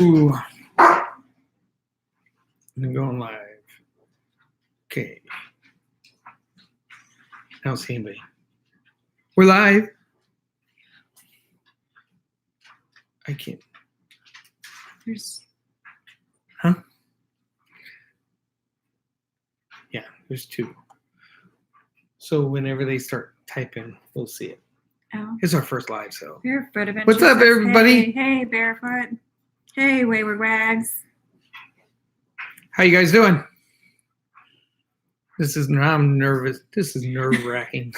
Ooh. I'm going live. Okay. I don't see anybody. We're live. I can't. Huh? Yeah, there's two. So whenever they start typing, we'll see it. Oh. It's our first live, so. Barefoot Adventures. What's up, everybody? Hey, Barefoot. Hey, Wayward Wags. How you guys doing? I'm nervous. This is nerve-wracking.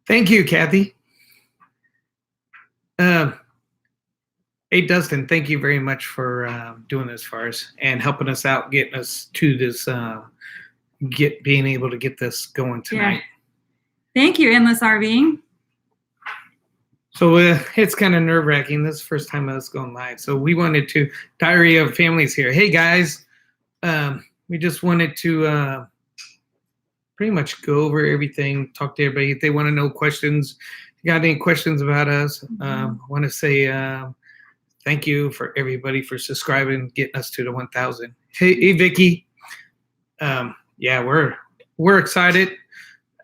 Thank you, Kathy. Hey, Dustin, thank you very much for doing this for us and helping us out, getting us to this, being able to get this going tonight. Yeah. Thank you, Endless RVing. So it's kind of nerve-wracking. This is the first time I was going live. So we wanted to, Diary of Families here. Hey, guys. We just wanted to pretty much go over everything, talk to everybody. If they want to know questions, if you got any questions about us, I want to say thank you for everybody for subscribing, getting us to the 1,000. Hey, Vicky. Yeah, we're excited.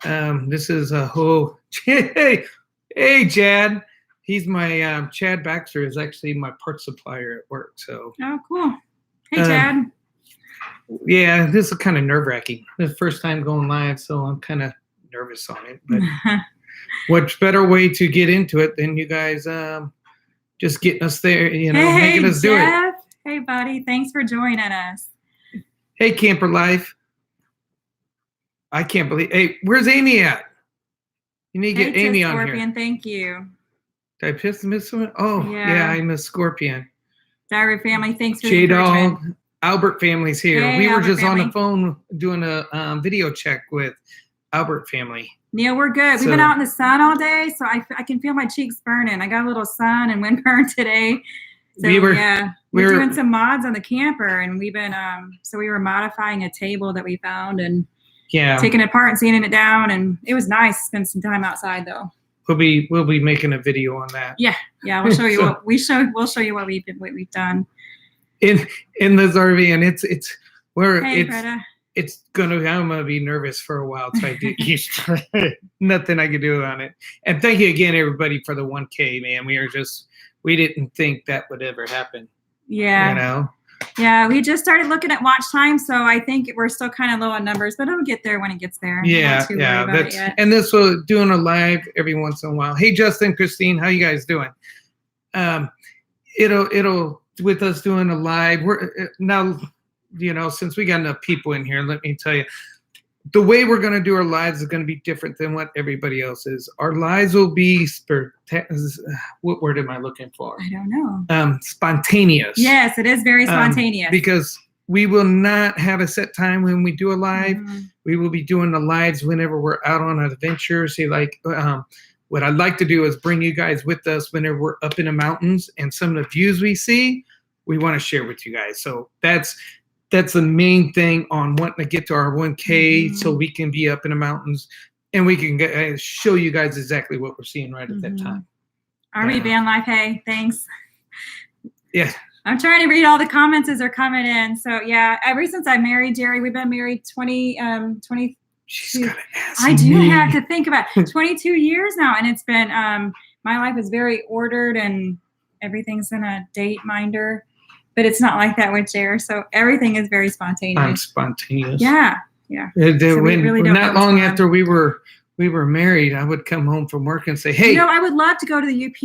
This is a whole... Hey, Chad. He's my Chad Baxter is actually my parts supplier at work. So. Oh, cool. Hey, Chad. Yeah, this is kind of nerve-wracking. The first time going live, so I'm kind of nervous on it. But what's better way to get into it than you guys just getting us there, making us do it. Hey, buddy. Thanks for joining us. Hey, Camper Life. I can't believe. Hey, where's Amy at? You need to get Amy on Scorpion, here. Thank you. Did I miss someone? Oh, yeah, I miss Scorpion. Diary family, thanks for the encouragement. J-Dog, Albert family's here. Hey, we were Albert just family. on the phone doing a video check with Albert family. Neil, we're good. We've been out in the sun all day, so I can feel my cheeks burning. I got a little sun and wind burn today. So we're doing some mods on the camper, and we've been so we were modifying a table that we found and taking it apart and sanding it down, and it was nice to spend some time outside though. We'll be making a video on that. Yeah, we'll show you we'll show you what we've done in this RV, and I'm gonna be nervous for a while till I get used to it. Nothing I can do on it. And thank you again, everybody, for the 1K, man. We didn't think that would ever happen. Yeah. Yeah, we just started looking at watch time, so I think we're still kind of low on numbers, but it'll get there when it gets there. And this was doing a live every once in a while. Hey, Justin, Christine, how you guys doing? It'll with us doing a live. We're now, since we got enough people in here, let me tell you, the way we're going to do our lives is going to be different than what everybody else is. Our lives will be what word am I looking for? I don't know. Spontaneous. Yes, it is very spontaneous. Because we will not have a set time when we do a live. We will be doing the lives whenever we're out on an adventure. See, what I'd like to do is bring you guys with us whenever we're up in the mountains, and some of the views we see, we want to share with you guys. So that's the main thing on wanting to get to our 1K, so we can be up in the mountains and we can show you guys exactly what we're seeing right at that time. RV Van Life, hey, thanks. Yeah. I'm trying to read all the comments as they're coming in. So yeah, ever since I married Jerry, we've been married 20. She's got to ask I do me. have to think about it. 22 years now, and it's been my life is very ordered and everything's in a date minder. But it's not like that with Jer, so everything is very spontaneous. I'm spontaneous. Yeah. So not long after we were married, I would come home from work and say, "Hey, I would love to go to the UP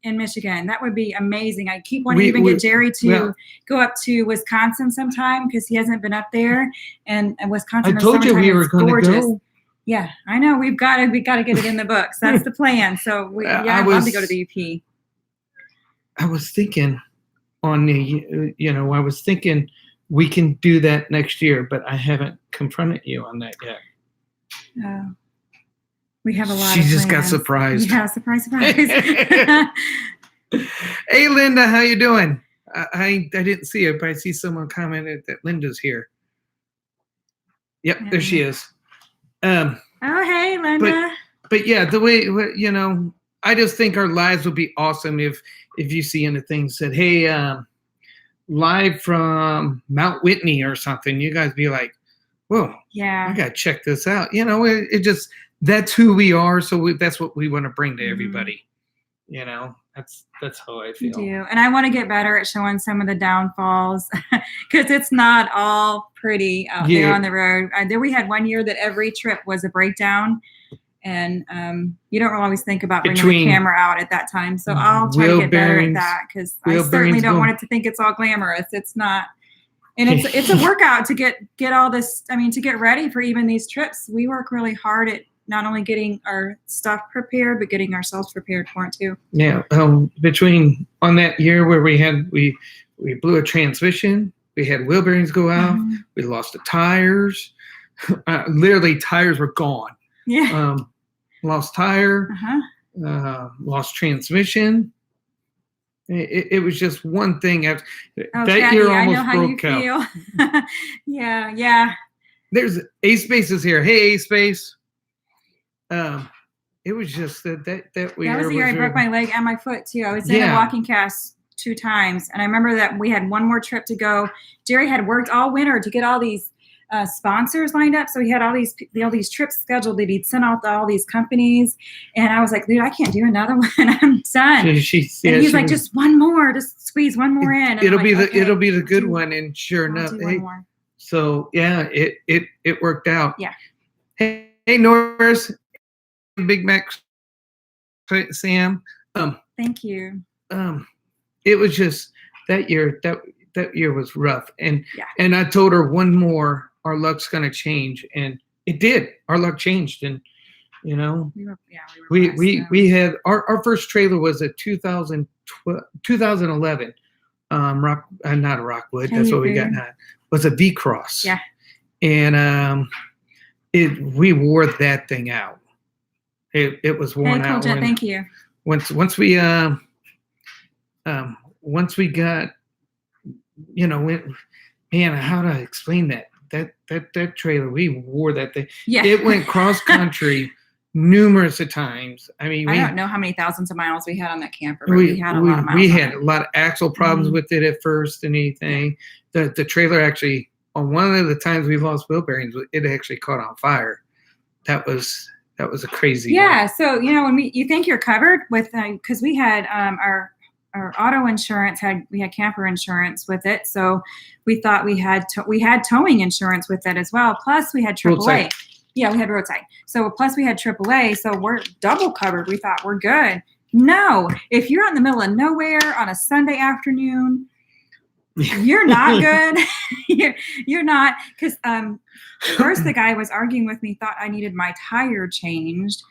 in Michigan. That would be amazing. I keep wanting to even get Jerry to go up to Wisconsin sometime because he hasn't been up there. And Wisconsin. I told you we were going to go. Yeah, I know. We've got to get it in the books. That's the plan. So I'd love to go to the UP. I was thinking. I was thinking we can do that next year, but I haven't confronted you on that yet. We have a lot. She just got surprised. Yeah, surprise. Hey, Linda, how you doing? I didn't see it, but I see someone commented that Linda's here. Yep, there she is. Oh, hey, Linda. But yeah, the way I just think our lives would be awesome if you see anything said, hey, live from Mount Whitney or something. You guys be like, whoa, yeah, I gotta check this out. You know, it just, that's who we are. So that's what we want to bring to everybody. You know, that's how I feel. You do. And I want to get better at showing some of the downfalls because it's not all pretty out there on the road. We had one year that every trip was a breakdown. And you don't always think about bringing the camera out at that time. So I'll try to get better at that because I certainly don't want it to think it's all glamorous. It's not. And it's a workout to get all this. I mean, to get ready for even these trips. We work really hard at not only getting our stuff prepared, but getting ourselves prepared for it too. Yeah. Between on that year where we blew a transmission, we had wheel bearings go out, we lost the tires. Literally, tires were gone. Yeah. Lost tire, lost transmission. It was just one thing. That Kathy, year almost I know how broke you out. feel. Yeah. There's A-Space is here. Hey, A-Space. It was just that year. That was the year I broke my leg and my foot too. I was in a walking cast 2 times, and I remember that we had one more trip to go. Jerry had worked all winter to get all these sponsors lined up, so he had all these trips scheduled that he'd sent out to all these companies, and I was like, dude, I can't do another one. I'm done. And he's like, just one more, just squeeze one more in. It'll be the good one, and sure enough, so yeah, it worked out. Yeah. Hey Norris, Big Mac, Sam. Thank you. It was just that year. That year was rough, and I told her one more. Our luck's gonna change, and it did. Our luck changed, and you know, we had our first trailer was a 2011 not a Rockwood. That's what we got now. Was a V-Cross. Yeah, and we wore that thing out. It was worn out. Thank you. Once we got, you know, man, how to explain that trailer, we wore that thing. Yeah. It went cross country numerous of times. I mean, I don't know how many thousands of miles we had on that camper, but we had a lot of miles. We had a lot of axle problems with it at first and anything. The trailer actually, on one of the times we lost wheel bearings, it actually caught on fire. That was a crazy one. So you know, when you think you're covered with, because we had our auto insurance, we had camper insurance with it, so we thought we had towing insurance with it as well. Plus we had AAA. Roadside. Yeah, we had roadside. So plus we had AAA, so we're double covered. We thought we're good. No, if you're out in the middle of nowhere on a Sunday afternoon, you're not good. you're not, because first the guy was arguing with me, thought I needed my tire changed.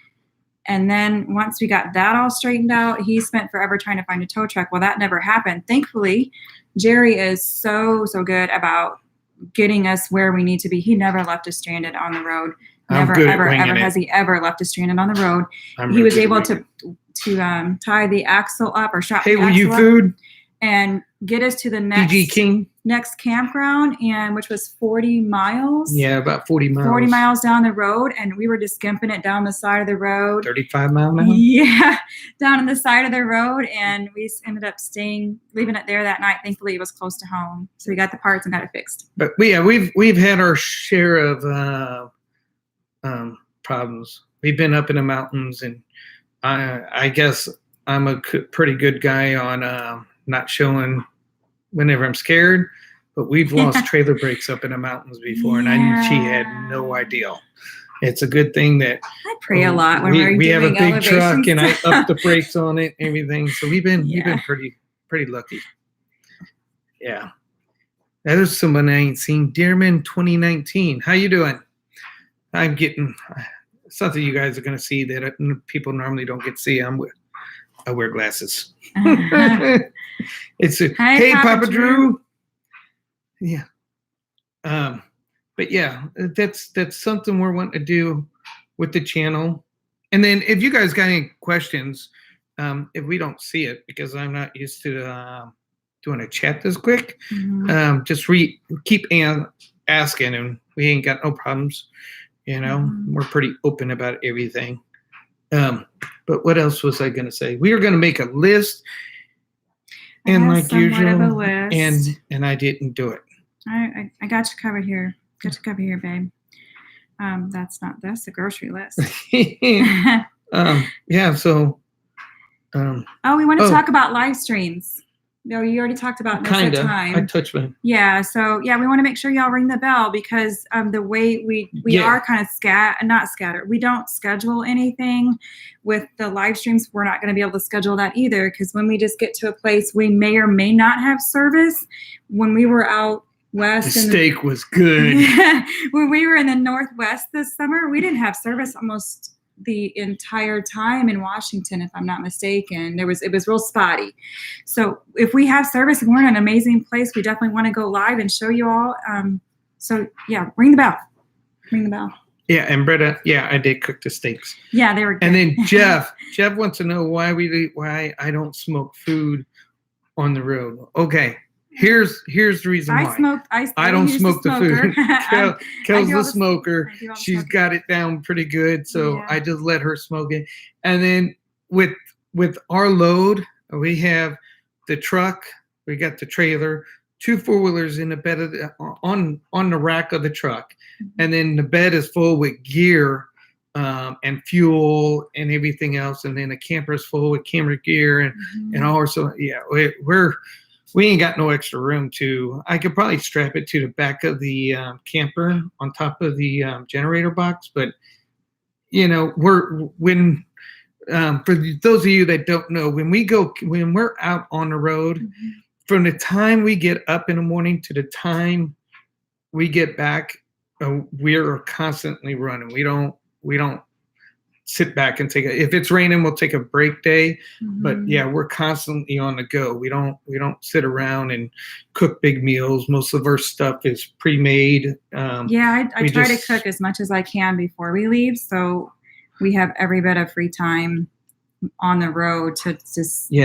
And then once we got that all straightened out, he spent forever trying to find a tow truck. Well, that never happened. Thankfully, Jerry is so good about getting us where we need to be. He never left us stranded on the road. Never, ever has he ever left us stranded on the road. He was able to tie the axle up or strap the axle up. Hey, will you food? And get us to the next campground, and which was 40 miles. Yeah, about 40 miles. 40 miles down the road, and we were just skimping it down the side of the road. 35 mile an hour? Yeah, down on the side of the road, and we ended up leaving it there that night. Thankfully, it was close to home, so we got the parts and got it fixed. But we've had our share of problems. We've been up in the mountains, and I guess I'm a pretty good guy on not showing whenever I'm scared, but we've lost trailer brakes up in the mountains before, and she had no idea. It's a good thing that I pray a lot when we have a big truck, and I stuff. up the brakes on it, and everything. So we've been pretty lucky. Yeah, that is someone I ain't seen. Dearman 2019. How you doing? I'm getting something you guys are gonna see that people normally don't get to see. I wear glasses. Hey, Papa Drew. Yeah. But yeah, that's something we're wanting to do with the channel. And then if you guys got any questions, if we don't see it, because I'm not used to doing a chat this quick, just keep asking, and we ain't got no problems. You know, we're pretty open about everything. But what else was I going to say? We were going to make a list, and like usual, and I didn't do it. I got you covered here. Got you covered here, babe. That's the grocery list. Yeah. So. We want to talk about live streams. No, you already talked about kind of. Time. I touched one. Yeah. So we want to make sure y'all ring the bell because the way we are kind of not scattered. We don't schedule anything with the live streams. We're not going to be able to schedule that either because when we just get to a place, we may or may not have service. When we were out west, the steak was good. When we were in the Northwest this summer, we didn't have service almost the entire time in Washington, if I'm not mistaken. It was real spotty. So if we have service and we're in an amazing place, we definitely want to go live and show you all. So yeah, ring the bell. Ring the bell. Yeah, and Britta, I did cook the steaks. Yeah, they were good. And then Jeff wants to know why I don't smoke food on the road. Okay. Here's the reason why. I don't smoke the food. Kel's the smoker. She's got it down pretty good, so I just let her smoke it. And then with our load, we have the truck, we got the trailer, 2 4-wheelers in the bed of on the rack of the truck, and then the bed is full with gear and fuel and everything else, and then the camper is full with camera gear and all. So we ain't got no extra room I could probably strap it to the back of the camper on top of the generator box. But, for those of you that don't know, when we're out on the road, from the time we get up in the morning to the time we get back, we're constantly running. We don't sit back and if it's raining, we'll take a break day, but we're constantly on the go. We don't sit around and cook big meals. Most of our stuff is pre-made. I try to cook as much as I can before we leave, so we have every bit of free time on the road to see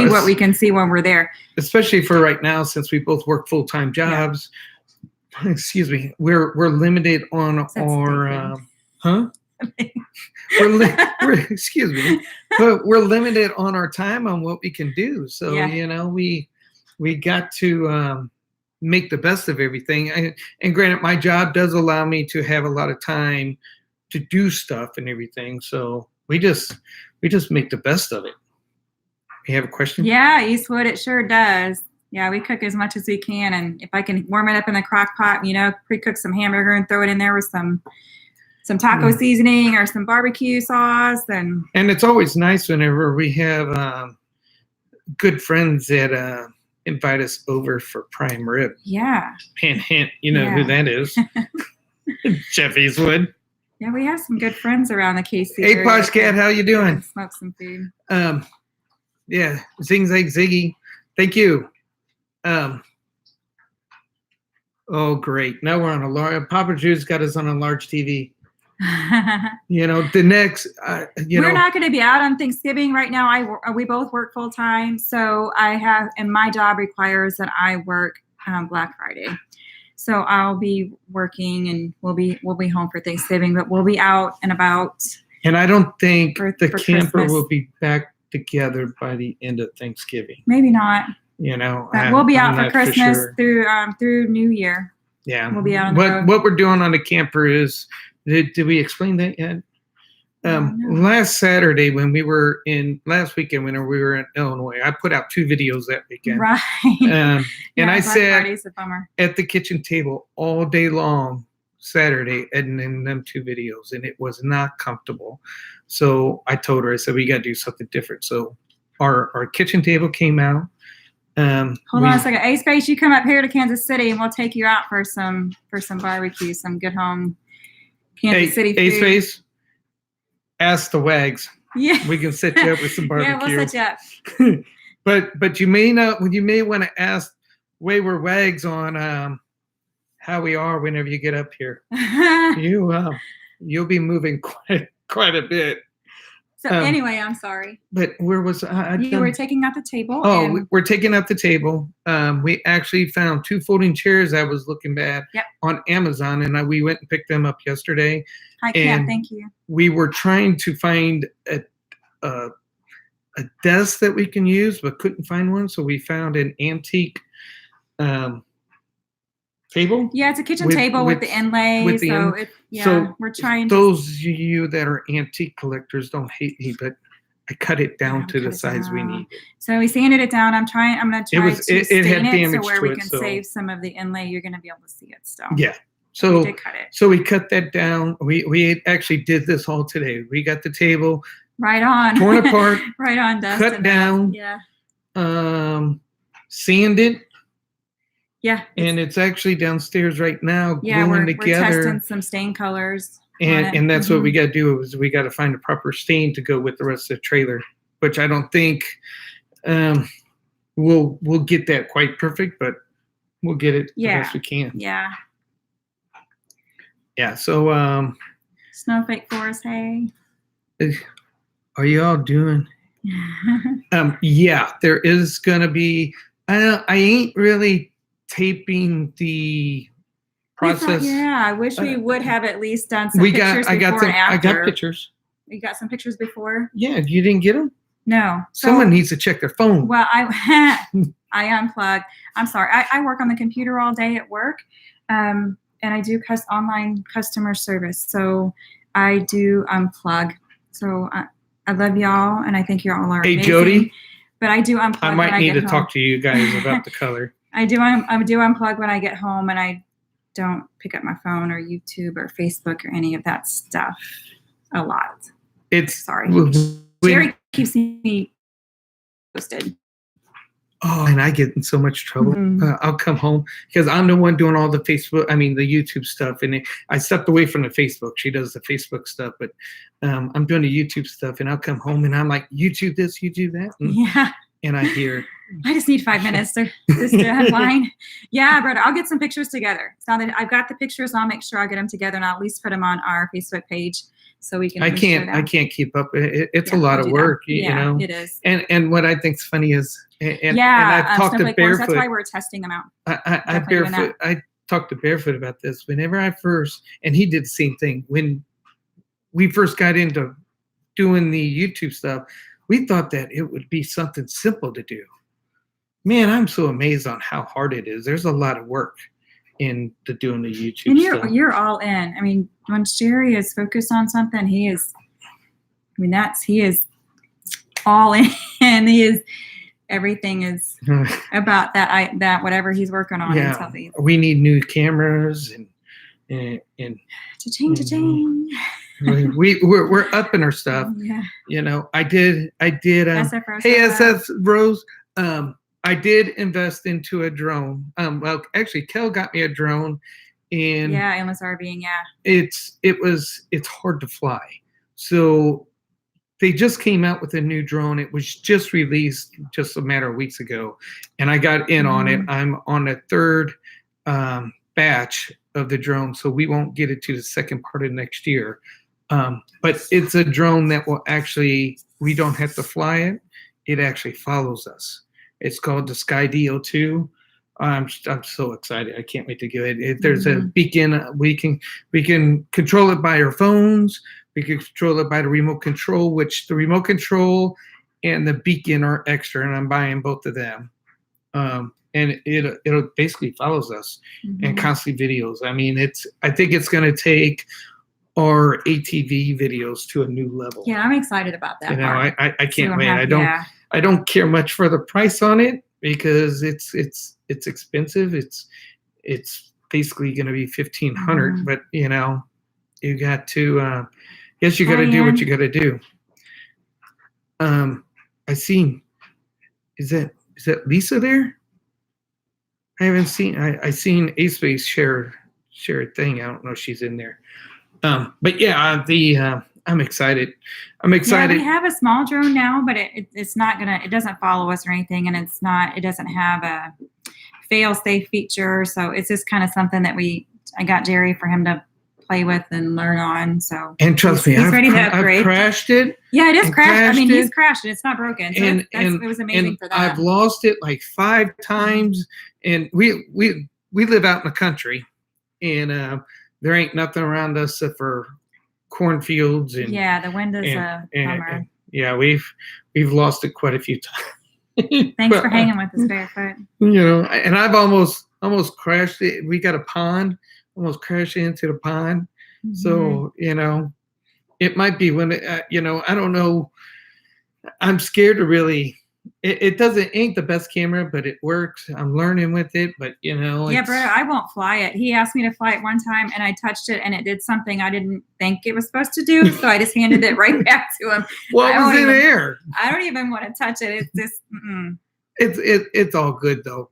what we can see when we're there. Especially for right now, since we both work full-time jobs. Excuse me, we're limited on our excuse me, but we're limited on our time on what we can do. So we got to make the best of everything. And granted, my job does allow me to have a lot of time to do stuff and everything. So we just make the best of it. You have a question? Yeah, Eastwood, it sure does. Yeah, we cook as much as we can, and if I can warm it up in the crock pot, pre-cook some hamburger and throw it in there with some taco seasoning or some barbecue sauce. And it's always nice whenever we have good friends that invite us over for prime rib. Yeah. Hint, who that is. Jeff Eastwood. Yeah, we have some good friends around the KC Hey, area. Posh Cat, how you doing? Smoke some food. Zing Zag Ziggy. Thank you. Oh, great. Now we're on a large, Papa Drew's got us on a large TV. The next, we're not going to be out on Thanksgiving right now. We both work full time, so and my job requires that I work Black Friday. So I'll be working, and we'll be home for Thanksgiving, but we'll be out and about. And I don't think the camper Christmas will be back together by the end of Thanksgiving. Maybe not. But we'll be out for Christmas through New Year. Yeah, we'll be out on the road. What we're doing on the camper is. Did we explain that yet? No. Last Saturday last weekend when we were in Illinois, I put out 2 videos that weekend. Right. And I sat at the kitchen table all day long Saturday editing them 2 videos, and it was not comfortable. So I told her, I said, we got to do something different. So our kitchen table came out. Hold on a second. A-Space, you come up here to Kansas City and we'll take you out for some barbecue, some good home Kansas City food. A-Space, ask the Wags. Yeah. We can set you up with some barbecue. Yeah, we'll set you up. But you may want to ask Wayward Wags on how we are whenever you get up here. You'll be moving quite a bit. So anyway, I'm sorry. But where was I? You were taking out the table. Oh, we're taking out the table. We actually found 2 folding chairs I was looking at on Amazon, and we went and picked them up yesterday. Hi, Cam. Thank you. We were trying to find a desk that we can use, but couldn't find one. So we found an antique table. Yeah, it's a kitchen table with the inlay. So we're trying. Those of you that are antique collectors don't hate me, but I cut it down to the size we need. So we sanded it down. I'm going to try to stain it so where we can so. save some of the inlay. You're going to be able to see it still. Yeah. So we did cut it. So we cut that down. We actually did this all today. We got the table right on, torn apart, right on, cut down, sanded. Yeah. And it's actually downstairs right now, gluing together. We're testing some stain colors. And that's what we got to do is we got to find a proper stain to go with the rest of the trailer, which I don't think we'll get that quite perfect, but we'll get it the best we can. Yeah. Yeah. So Snowflake Forest, hey. Are you all doing? Yeah, there is gonna be. I ain't really taping the process. I wish we would have at least done some pictures before and after. I got pictures. You got some pictures before? Yeah, you didn't get them? No. Someone needs to check their phone. Well, I unplugged. I'm sorry. I work on the computer all day at work, and I do online customer service. So I do unplug. So I love y'all, and I think you all are amazing. Hey, Jody. But I do unplug. I might need to talk to you guys about the color. I do unplug when I get home, and I don't pick up my phone or YouTube or Facebook or any of that stuff a lot. Sorry. Jerry keeps me posted. Oh, and I get in so much trouble. I'll come home because I'm the one doing all the the YouTube stuff. And I stepped away from the Facebook. She does the Facebook stuff, but I'm doing the YouTube stuff. And I'll come home and I'm like, you do this, you do that. And I hear, I just need 5 minutes to stay online. Yeah, but I'll get some pictures together. So that I've got the pictures, I'll make sure I get them together and I'll at least put them on our Facebook page so we can. I can't keep up. It's a lot of work, you know. It is. And what I think's funny is, and I've talked to Barefoot. That's why we're testing them out. I talked to Barefoot about this. Whenever and he did the same thing when we first got into doing the YouTube stuff. We thought that it would be something simple to do. Man, I'm so amazed on how hard it is. There's a lot of work in doing the YouTube stuff. And you're all in. I mean, when Jerry is focused on something, he is all in. Everything is about that whatever he's working on. Yeah, we need new cameras and cha-ching. We're upping our stuff. Yeah. You know, I did SF Rose. I did invest into a drone. Well, actually Kel got me a drone and endless RVing, it's hard to fly. So they just came out with a new drone. It was just released just a matter of weeks ago. And I got in on it. I'm on the third batch of the drone. So we won't get it to the second part of next year. But it's a drone that will we don't have to fly it. It actually follows us. It's called the Sky DO2. I'm so excited. I can't wait to get it. There's a beacon. We can control it by our phones. We can control it by the remote control, which the remote control and the beacon are extra, and I'm buying both of them. And it'll basically follows us and constantly videos. I mean, I think it's going to take our ATV videos to a new level. Yeah, I'm excited about that. You know, I can't wait. I don't care much for the price on it because it's expensive. It's basically going to be $1,500, but you know, you got to guess you got to do what you got to do. I seen is that Lisa there? I haven't seen. I seen A-Space share a thing. I don't know if she's in there. But yeah, I'm excited. Yeah, we have a small drone now, but it doesn't follow us or anything, and it doesn't have a fail-safe feature. So it's just kind of something that I got Jerry for him to play with and learn on. So and trust me, he's ready to upgrade. I've crashed it. Yeah, it is crashed. I mean, he's crashed it. It's not broken. So it was amazing for that. I've lost it like 5 times, and we live out in the country, and there ain't nothing around us except for cornfields and the wind is a bummer. Yeah, we've lost it quite a few times. Thanks for hanging with us barefoot. And I've almost crashed it. We got a pond, almost crashed into the pond. Mm-hmm. So, it might be when, I don't know. I'm scared to really, it ain't the best camera, but it works. I'm learning with it, but Yeah, bro, I won't fly it. He asked me to fly it one time and I touched it and it did something I didn't think it was supposed to do. So I just handed it right back to him. What was in there? I don't even want to touch it. It's just, It's all good though.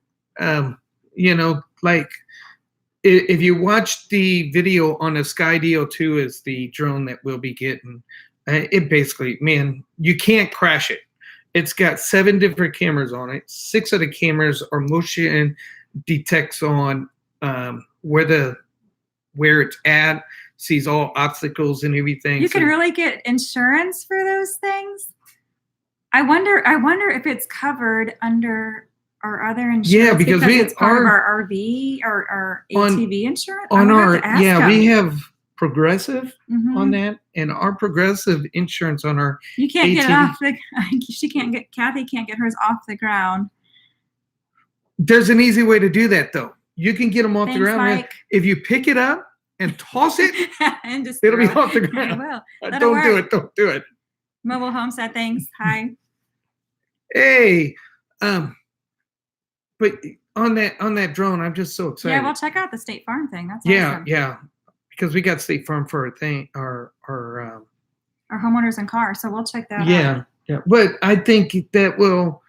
Like if you watch the video on the Skydio 2 is the drone that we'll be getting, it basically, man, you can't crash it. It's got 7 different cameras on it. 6 of the cameras are motion detects on where it's at, sees all obstacles and everything. You can really get insurance for those things. I wonder if it's covered under our other insurance. Yeah, because it's part of our RV or our ATV insurance. We have Progressive on that, and our Progressive insurance on our you can't ATV. Get it off the Kathy can't get hers off the ground. There's an easy way to do that though. You can get them off the ground. Mike. If you pick it up and toss it, and just it'll be off the ground. Don't do it. Mobile home settings. Hi. Hey, but on that drone, I'm just so excited. Yeah, we'll check out the State Farm thing. That's awesome. Yeah, because we got State Farm for our homeowners and cars, so we'll check that out. Yeah. But I think that will,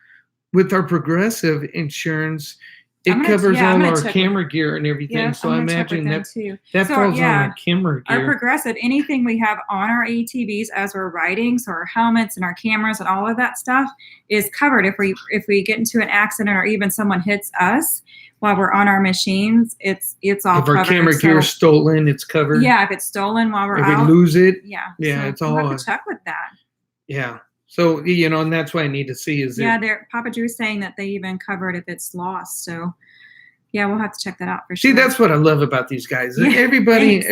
with our Progressive insurance, it covers all our camera gear and everything. Yeah, so I imagine that falls on our camera gear. Our Progressive, anything we have on our ATVs as we're riding, so our helmets and our cameras and all of that stuff is covered. If we get into an accident or even someone hits us while we're on our machines, it's all covered. If our camera gear is stolen, it's covered. Yeah, if it's stolen while we're out. If we lose it. Yeah. Yeah, so it's all. We'll have to check with that. Yeah. So, and that's what I need to see is Papa Drew's saying that they even covered if it's lost. So, yeah, we'll have to check that out for sure. See, that's what I love about these guys. Yeah, everybody,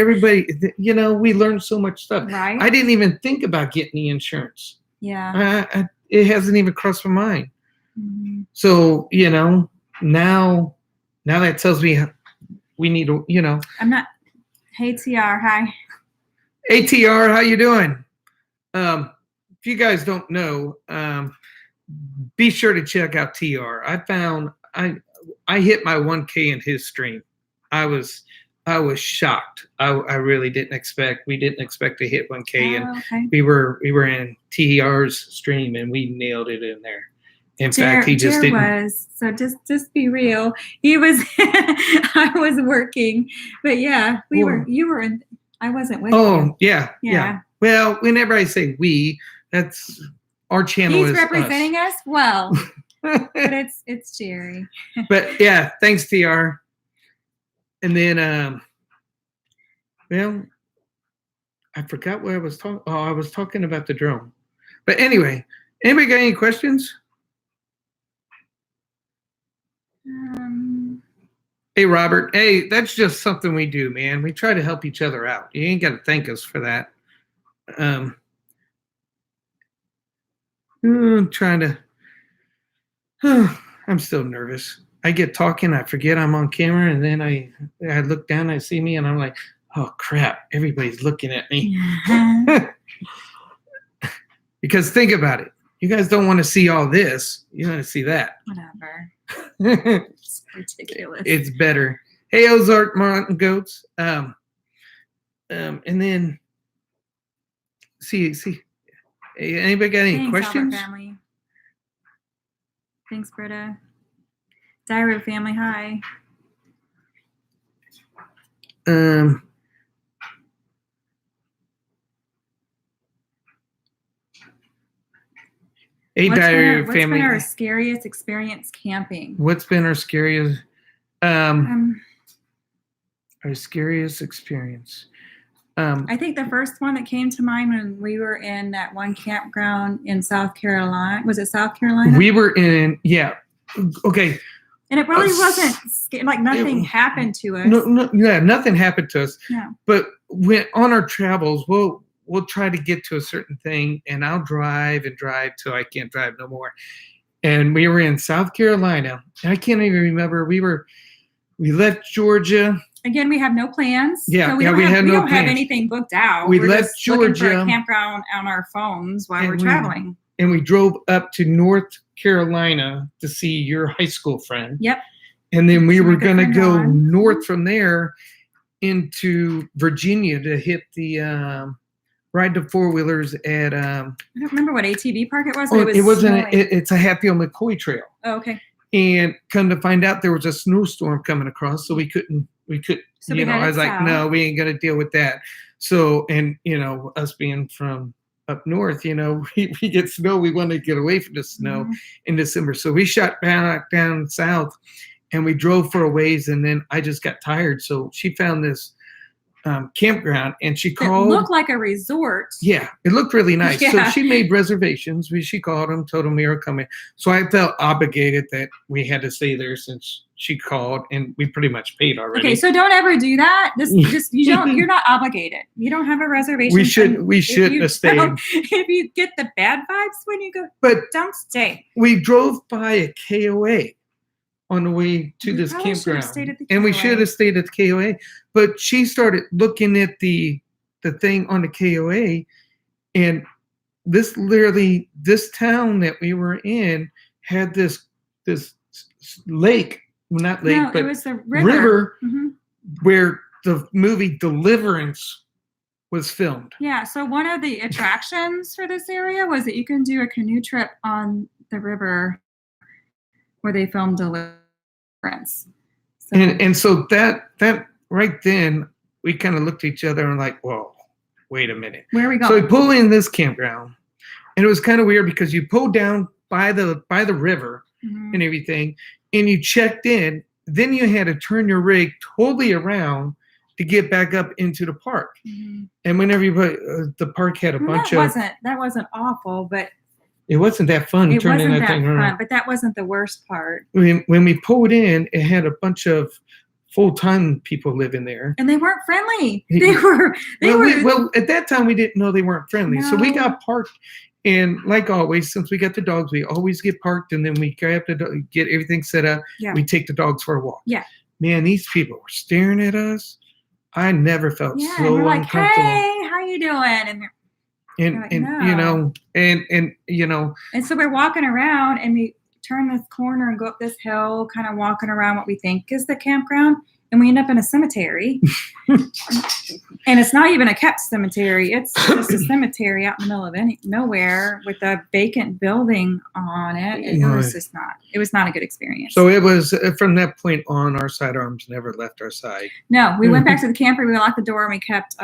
we learn so much stuff. Right. I didn't even think about getting the insurance. Yeah. It hasn't even crossed my mind. Mm-hmm. So, now that tells me we need to, I'm not. Hey, TR. Hi. Hey, TR. How you doing? If you guys don't know, be sure to check out TR. I hit my 1K in his stream. I was shocked. I really didn't expect. We didn't expect to hit 1K, and okay. we were in TR's stream, and we nailed it in there. In fact, he just didn't. So just be real. He was. I was working, but yeah, you were in. I wasn't with you. Oh yeah. Well, whenever I say we, that's our channel. He's representing us well, but it's Jerry. But yeah, thanks, TR. And then, well, I forgot what I was talking. Oh, I was talking about the drone. But anyway, anybody got any questions? Hey, Robert. Hey, that's just something we do, man. We try to help each other out. You ain't got to thank us for that. I'm trying to. I'm still nervous. I get talking, I forget I'm on camera, and then I look down, I see me, and I'm like, oh crap! Everybody's looking at me. Because think about it. You guys don't want to see all this. You want to see that. Whatever. It's ridiculous. It's better. Hey, Ozark Mountain Goats. And then see. Hey, anybody got any questions? Albert family. Thanks, Britta. Dyro family, hi. Hey, Dyro family. What's been our scariest experience camping? What's been our scariest? Our scariest experience. I think the first one that came to mind when we were in that one campground in South Carolina. Was it South Carolina? We were in, yeah. Okay. And it really wasn't like nothing happened to us. No, nothing happened to us. Yeah. But when on our travels, we'll try to get to a certain thing, and I'll drive till I can't drive no more. And we were in South Carolina. I can't even remember. We left Georgia. Again, we have no plans. Yeah, so we don't have anything booked out. We're left just Georgia. Looking for a campground on our phones while we're traveling. And we drove up to North Carolina to see your high school friend. Yep. And then we were going to go north from there into Virginia to hit the ride the four-wheelers at I don't remember what ATV park it was. But it wasn't. It's a Hatfield McCoy trail. Oh, okay. And come to find out, there was a snowstorm coming across, so we couldn't. So I was like, no, we ain't gonna deal with that. So, and us being from up north, we get snow. We want to get away from the snow in December. So we shot back down south, and we drove for a ways, and then I just got tired. So she found this campground, and she called. It looked like a resort. Yeah, it looked really nice. Yeah. So she made reservations. She called them, told them we were coming. So I felt obligated that we had to stay there since she called, and we pretty much paid already. Okay, so don't ever do that. You're not obligated. You don't have a reservation. We shouldn't have stayed. If you get the bad vibes when you go, but don't stay. We drove by a KOA on the way to this campground, and we should have stayed at the KOA. But she started looking at the thing on the KOA, and this town that we were in had this lake, well, not lake, but it was a river where the movie Deliverance was filmed. Yeah, so one of the attractions for this area was that you can do a canoe trip on the river where they filmed Deliverance. So. And so that right then, we kind of looked at each other and like, whoa, wait a minute. Where are we going? So we pull in this campground, and it was kind of weird because you pulled down by the river and everything, and you checked in. Then you had to turn your rig totally around to get back up into the park. And when everybody, the park had a bunch of. That wasn't awful, but. It wasn't that fun turning that thing around. But that wasn't the worst part. When we pulled in, it had a bunch of full-time people living there. And they weren't friendly. Well, at that time, we didn't know they weren't friendly. No. So we got parked. And like always, since we got the dogs, we always get parked. And then we grab get everything set up. Yeah. We take the dogs for a walk. Yeah. Man, these people were staring at us. I never felt so and we're like, uncomfortable. Hey, how you doing? And no. And so we're walking around, and we turn this corner and go up this hill, kind of walking around what we think is the campground, and we end up in a cemetery. And it's not even a kept cemetery. It's just a cemetery out in the middle of nowhere with a vacant building on it. It was not a good experience. So it was, from that point on, our sidearms never left our side. No, we went back to the camper, we locked the door, and we kept,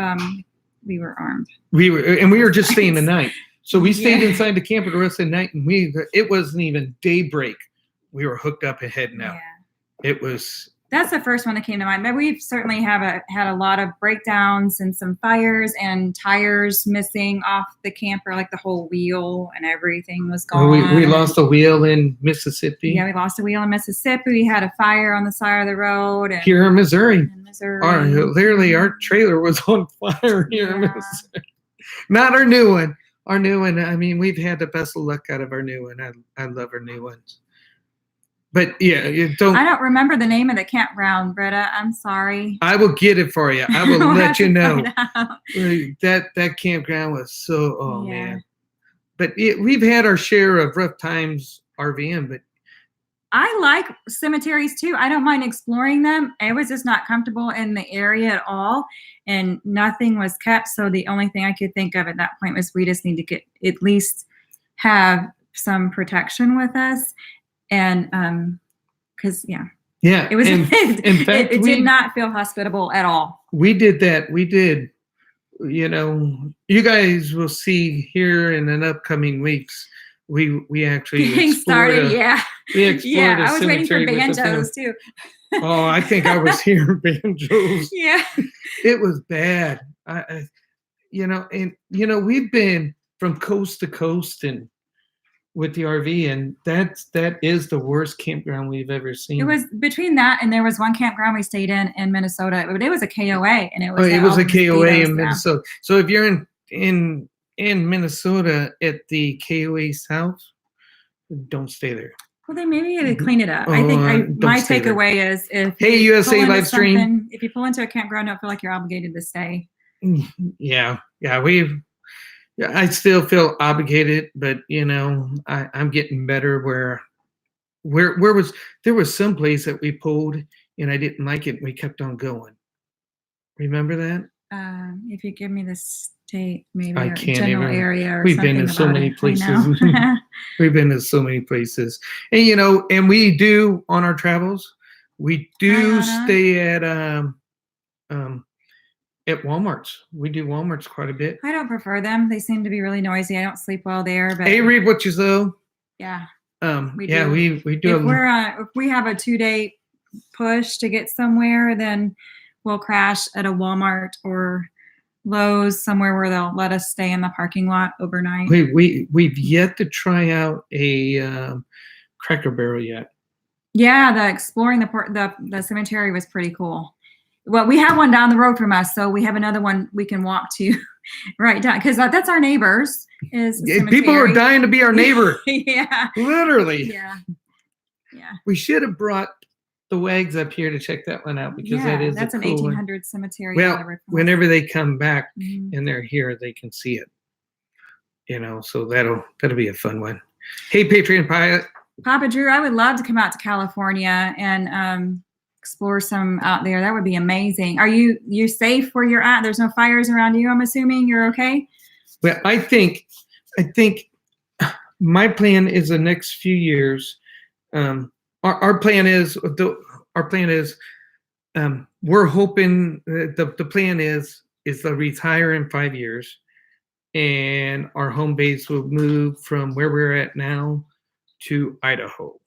we were armed. We were just staying the night. So we stayed inside the camper the rest of the night, and it wasn't even daybreak. We were hooked up and heading out. Yeah. It was. That's the first one that came to mind. But we've certainly had a lot of breakdowns and some fires and tires missing off the camper, like the whole wheel and everything was gone. We lost a wheel in Mississippi. Yeah, we lost a wheel in Mississippi. We had a fire on the side of the road. Here in Missouri. Literally, our trailer was on fire here in Missouri. Not our new one. Our new one, I mean, we've had the best of luck out of our new one. I love our new ones. But yeah, I don't remember the name of the campground, Britta. I'm sorry. I will get it for you. I will let you know. That campground was so, man. But we've had our share of rough times RVing, but I like cemeteries too. I don't mind exploring them. I was just not comfortable in the area at all, and nothing was kept. So the only thing I could think of at that point was we just need to at least have some protection with us. And because it was. In fact, it did not feel hospitable at all. We did that. We did. You guys will see here in the upcoming weeks. We actually started. We explored. I was waiting for banjos too. Oh, I think I was hearing banjos. Yeah, it was bad. We've been from coast to coast and. With the RV, and that is the worst campground we've ever seen. It was between that and there was one campground we stayed in Minnesota, but it was a KOA, and it was a KOA in Minnesota. So if you're in Minnesota at the KOA South, don't stay there. Well, then maybe they clean it up. Oh, I think my takeaway is if Hey USA live stream. If you pull into a campground, don't feel like you're obligated to stay. Yeah. I still feel obligated, but I'm getting better. There was some place that we pulled and I didn't like it. And we kept on going. Remember that? If you give me the state, maybe I or can't general even, area or we've something. been to so many places. We've been to so many places, and and we do on our travels. We do stay at Walmarts. We do Walmarts quite a bit. I don't prefer them. They seem to be really noisy. I don't sleep well there. But hey, read what you sow. Yeah. We do. If we have a 2-day push to get somewhere, then we'll crash at a Walmart or Lowe's, somewhere where they'll let us stay in the parking lot overnight. We've yet to try out a Cracker Barrel yet. Yeah, the exploring the cemetery was pretty cool. Well, we have one down the road from us, so we have another one we can walk to right down, because that's our neighbors. People are dying to be our neighbor. Yeah, literally. Yeah. We should have brought the wags up here to check that one out, because that's an cool 1800s one. cemetery. Well, whenever they come back and they're here, they can see it. So that'll be a fun one. Hey, Patreon pilot. Papa Drew, I would love to come out to California and explore some out there. That would be amazing. Are you safe where you're at? There's no fires around you, I'm assuming. You're okay? Well, I think my plan is the next few years. Our plan is we're hoping the plan is to retire in 5 years, and our home base will move from where we're at now to Idaho.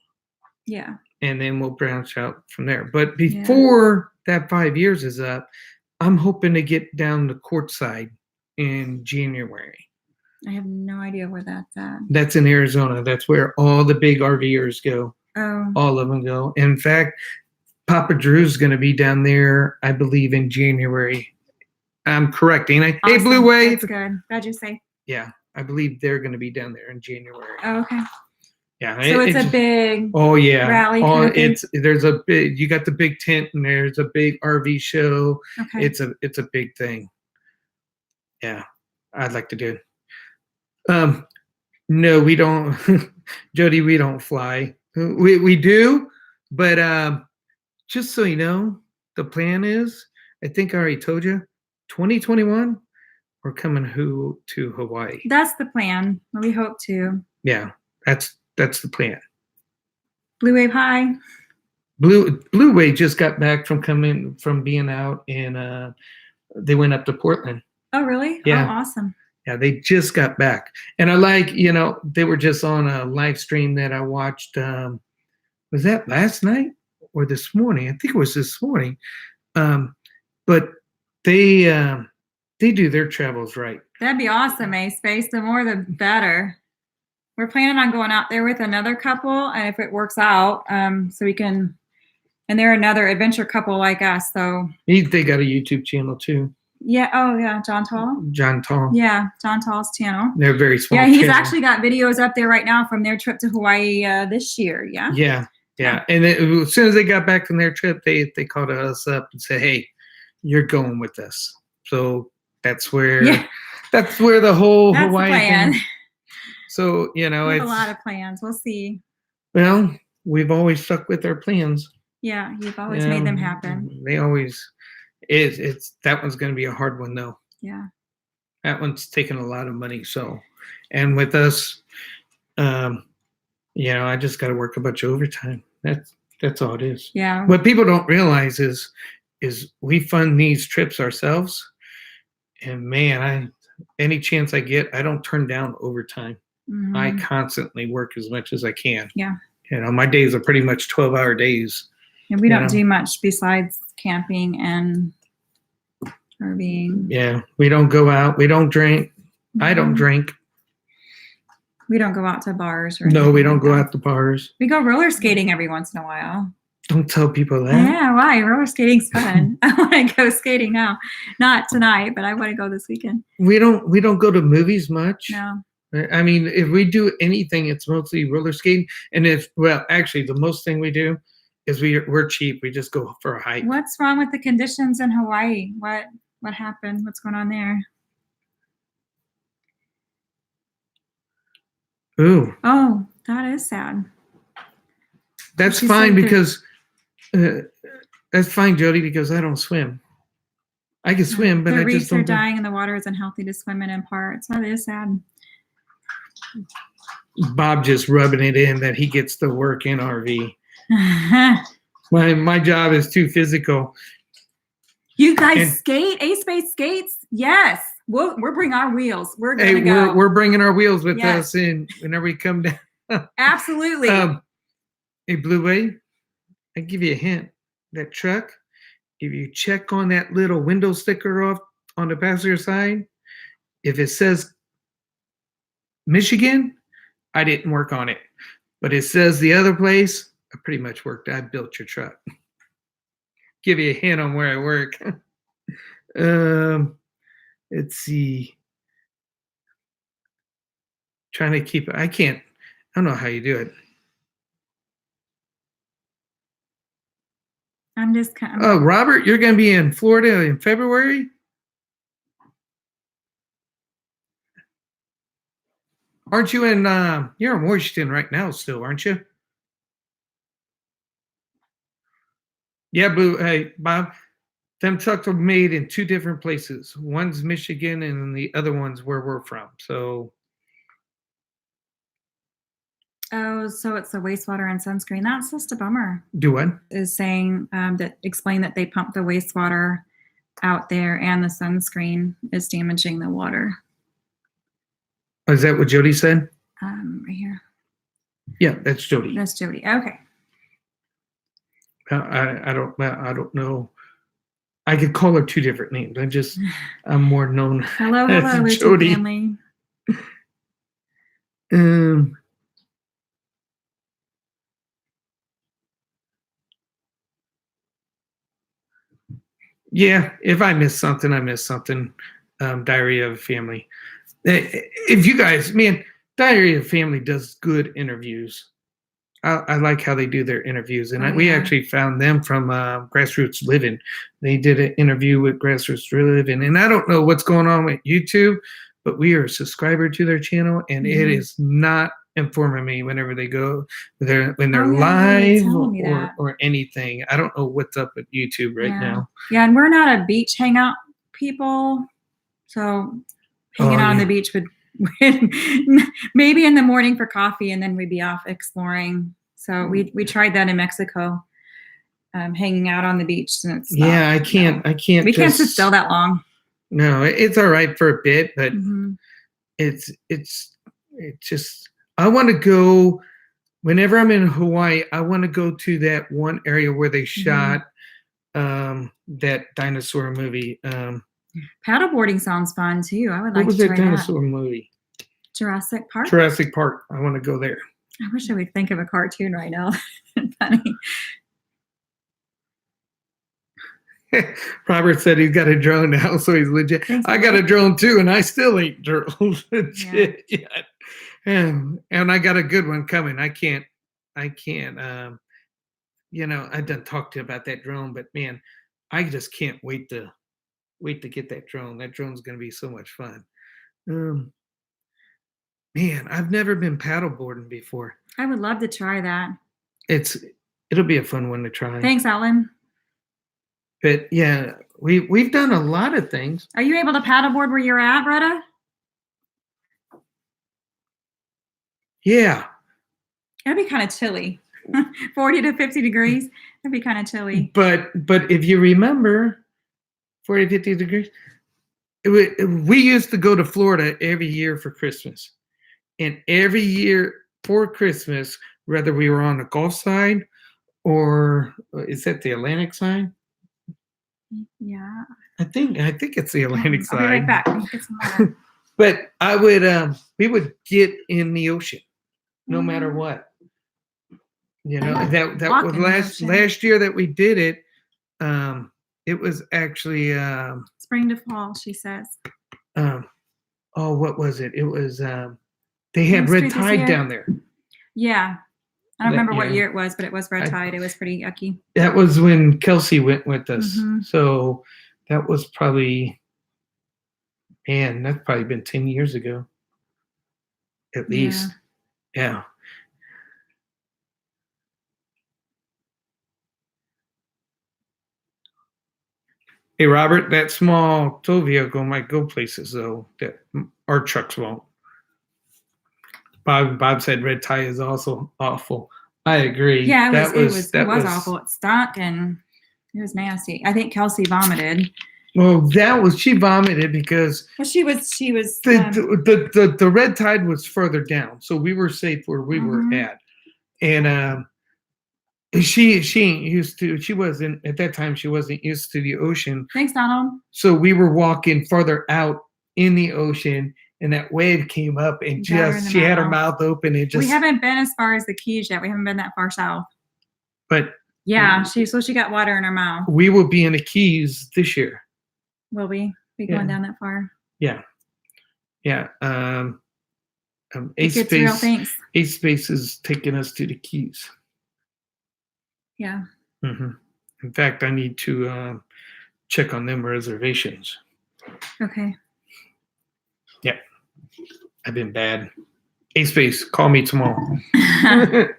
Yeah. And then we'll branch out from there. But before that 5 years is up, I'm hoping to get down to Quartzsite in January. I have no idea where that's at. That's in Arizona. That's where all the big RVers go. Oh. All of them go. In fact, Papa Drew's going to be down there, I believe, in January. I'm correct, ain't I? Awesome. Hey, Blue Wave. That's good. Glad you say. Yeah, I believe they're going to be down there in January. Oh, okay. Yeah. So it's a big rally. There's a big, you got the big tent and there's a big RV show. Okay. It's a big thing. Yeah. I'd like to do it. No, we don't. Jody, we don't fly. We do, but just so you know, the plan is, I think I already told you, 2021, we're coming to Hawaii. That's the plan. We hope to. Yeah, that's the plan. Blue Wave High. Blue Wave just got back from being out, and they went up to Portland. Oh, really? Yeah. Oh, awesome. Yeah, they just got back. And I like, they were just on a live stream that I watched. Was that last night or this morning? I think it was this morning. But they do their travels right. That'd be awesome, Space. The more, the better. We're planning on going out there with another couple, and if it works out, so we can, and they're another adventure couple like us. So they got a YouTube channel too. Yeah. Oh, yeah. John Tall. Yeah, John Tall's channel. They're very small. Yeah, he's actually got videos up there right now from their trip to Hawaii this year. Yeah. Yeah. And as soon as they got back from their trip, they called us up and said, "Hey, you're going with us." So that's where the whole Hawaii plan. thing. So we have a lot of plans. We'll see. Well, we've always stuck with our plans. Yeah, you've always made them happen. They always. It's that one's going to be a hard one though. Yeah. That one's taking a lot of money. So, and with us, I just got to work a bunch of overtime. That's all it is. Yeah. What people don't realize is we fund these trips ourselves, and man, any chance I get, I don't turn down overtime. Mm-hmm. I constantly work as much as I can. Yeah. My days are pretty much 12-hour days. And we don't do much besides camping and RVing. Yeah, we don't go out. We don't drink. Mm-hmm. I don't drink. We don't go out to bars. No, we don't go out to bars. We go roller skating every once in a while. Don't tell people that. Yeah, why? Roller skating's fun. I want to go skating now. Not tonight, but I want to go this weekend. We don't go to movies much. No. I mean, if we do anything, it's mostly roller skating. And actually, the most thing we do is we're cheap. We just go for a hike. What's wrong with the conditions in Hawaii? What happened? What's going on there? Ooh. Oh, that is sad. That's fine because that's fine, Jody, because I don't swim. I can swim, but the I reefs just don't. Are dying, and the water is unhealthy to swim in parts. That is sad. Bob just rubbing it in that he gets to work in RV. My job is too physical. You guys skate? Ace Space skates? Yes. We're bringing our wheels. We're gonna go. We're bringing our wheels with us in whenever we come down. Absolutely. Hey, Blue Wave, I give you a hint. That truck, if you check on that little window sticker off on the passenger side, if it says Michigan, I didn't work on it. But it says the other place, I pretty much worked. I built your truck. Give you a hint on where I work. Let's see. Trying to keep it. I don't know how you do it. I'm just kind of. Oh, Robert, you're going to be in Florida in February? Aren't you you're in Washington right now still, aren't you? Yeah, Blue. Hey, Bob, them trucks are made in two different places. One's Michigan and the other one's where we're from. So. Oh, so it's the wastewater and sunscreen. That's just a bummer. Do what? Is saying explain that they pump the wastewater out there and the sunscreen is damaging the water. Oh, is that what Jody said? Right here. Yeah, that's Jody. That's Jody. Okay. I don't know. I could call her two different names. I'm more known hello, as Jody. Family. Yeah, if I miss something, I miss something. Diary of a Family. If you guys, man, Diary of a Family does good interviews. I like how they do their interviews. And we actually found them from Grassroots Living. They did an interview with Grassroots Living. And I don't know what's going on with YouTube, but we are a subscriber to their channel. And it is not informing me whenever they go, when they're live or anything. I don't know what's up with YouTube right now. Yeah, and we're not a beach hangout people. So hanging out on the beach would maybe in the morning for coffee, and then we'd be off exploring. So we tried that in Mexico, hanging out on the beach. And it's I can't. We can't sit still that long. No, it's all right for a bit, but it's just. I want to go. Whenever I'm in Hawaii, I want to go to that one area where they shot that dinosaur movie. Paddleboarding sounds fun too. I would like to try that. What was that dinosaur movie? Jurassic Park. Jurassic Park. I want to go there. I wish I would think of a cartoon right now. Funny. Robert said he's got a drone now, so he's legit. Thanks, I got a drone too, and I still ain't legit yet. And I got a good one coming. I can't. I done talked to you about that drone, but man, I just can't wait to get that drone. That drone's going to be so much fun. Man, I've never been paddleboarding before. I would love to try that. It'll be a fun one to try. Thanks, Alan. But yeah, we've done a lot of things. Are you able to paddleboard where you're at, Retta? Yeah. It'd be kind of chilly. 40 to 50 degrees. It'd be kind of chilly. But if you remember, 40, 50 degrees, we used to go to Florida every year for Christmas. And every year for Christmas, whether we were on the Gulf side or is that the Atlantic side? Yeah. I think it's the Atlantic side. I'll be right back. Get some water. But we would get in the ocean no matter what. You know, that was last year that we did it. It was actually spring to fall, she says. What was it? It was they had red tide down there. Yeah. I don't remember what year it was, but it was red tide. It was pretty yucky. That was when Kelsey went with us. Mm-hmm. So that was probably, man, that's probably been 10 years ago. At least. Yeah. Hey, Robert, that small tow vehicle might go places, though, that our trucks won't. Bob said red tide is also awful. I agree. Yeah, it was awful. It stunk and it was nasty. I think Kelsey vomited. Well, she vomited because she was the red tide was further down, so we were safe where we were at, and she ain't used to. She wasn't at that time. She wasn't used to the ocean. Thanks, Donald. So we were walking further out in the ocean. And that wave came up and she had her mouth open. We haven't been as far as the Keys yet. We haven't been that far south. But yeah, she got water in her mouth. We will be in the Keys this year. Will we be going down that far? Yeah. Yeah. Ace Space is taking us to the Keys. Yeah. Mm-hmm. In fact, I need to check on them reservations. Okay. Yeah, I've been bad. A-Space, call me tomorrow. I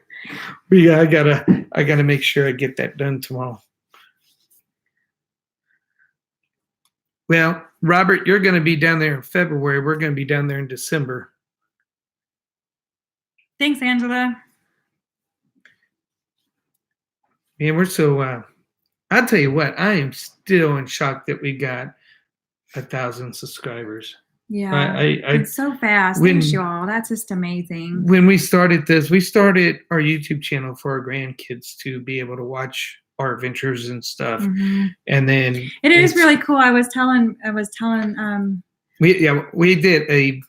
gotta make sure I get that done tomorrow. Well, Robert, you're gonna be down there in February. We're gonna be down there in December. Thanks, Angela. Man, we're so I'll tell you what, I am still in shock that we got 1,000 subscribers. Yeah, it's so fast. Thanks, you all. That's just amazing. When we started this, we started our YouTube channel for our grandkids to be able to watch our adventures and stuff. Mm-hmm. And then it is really cool. I was telling. We did a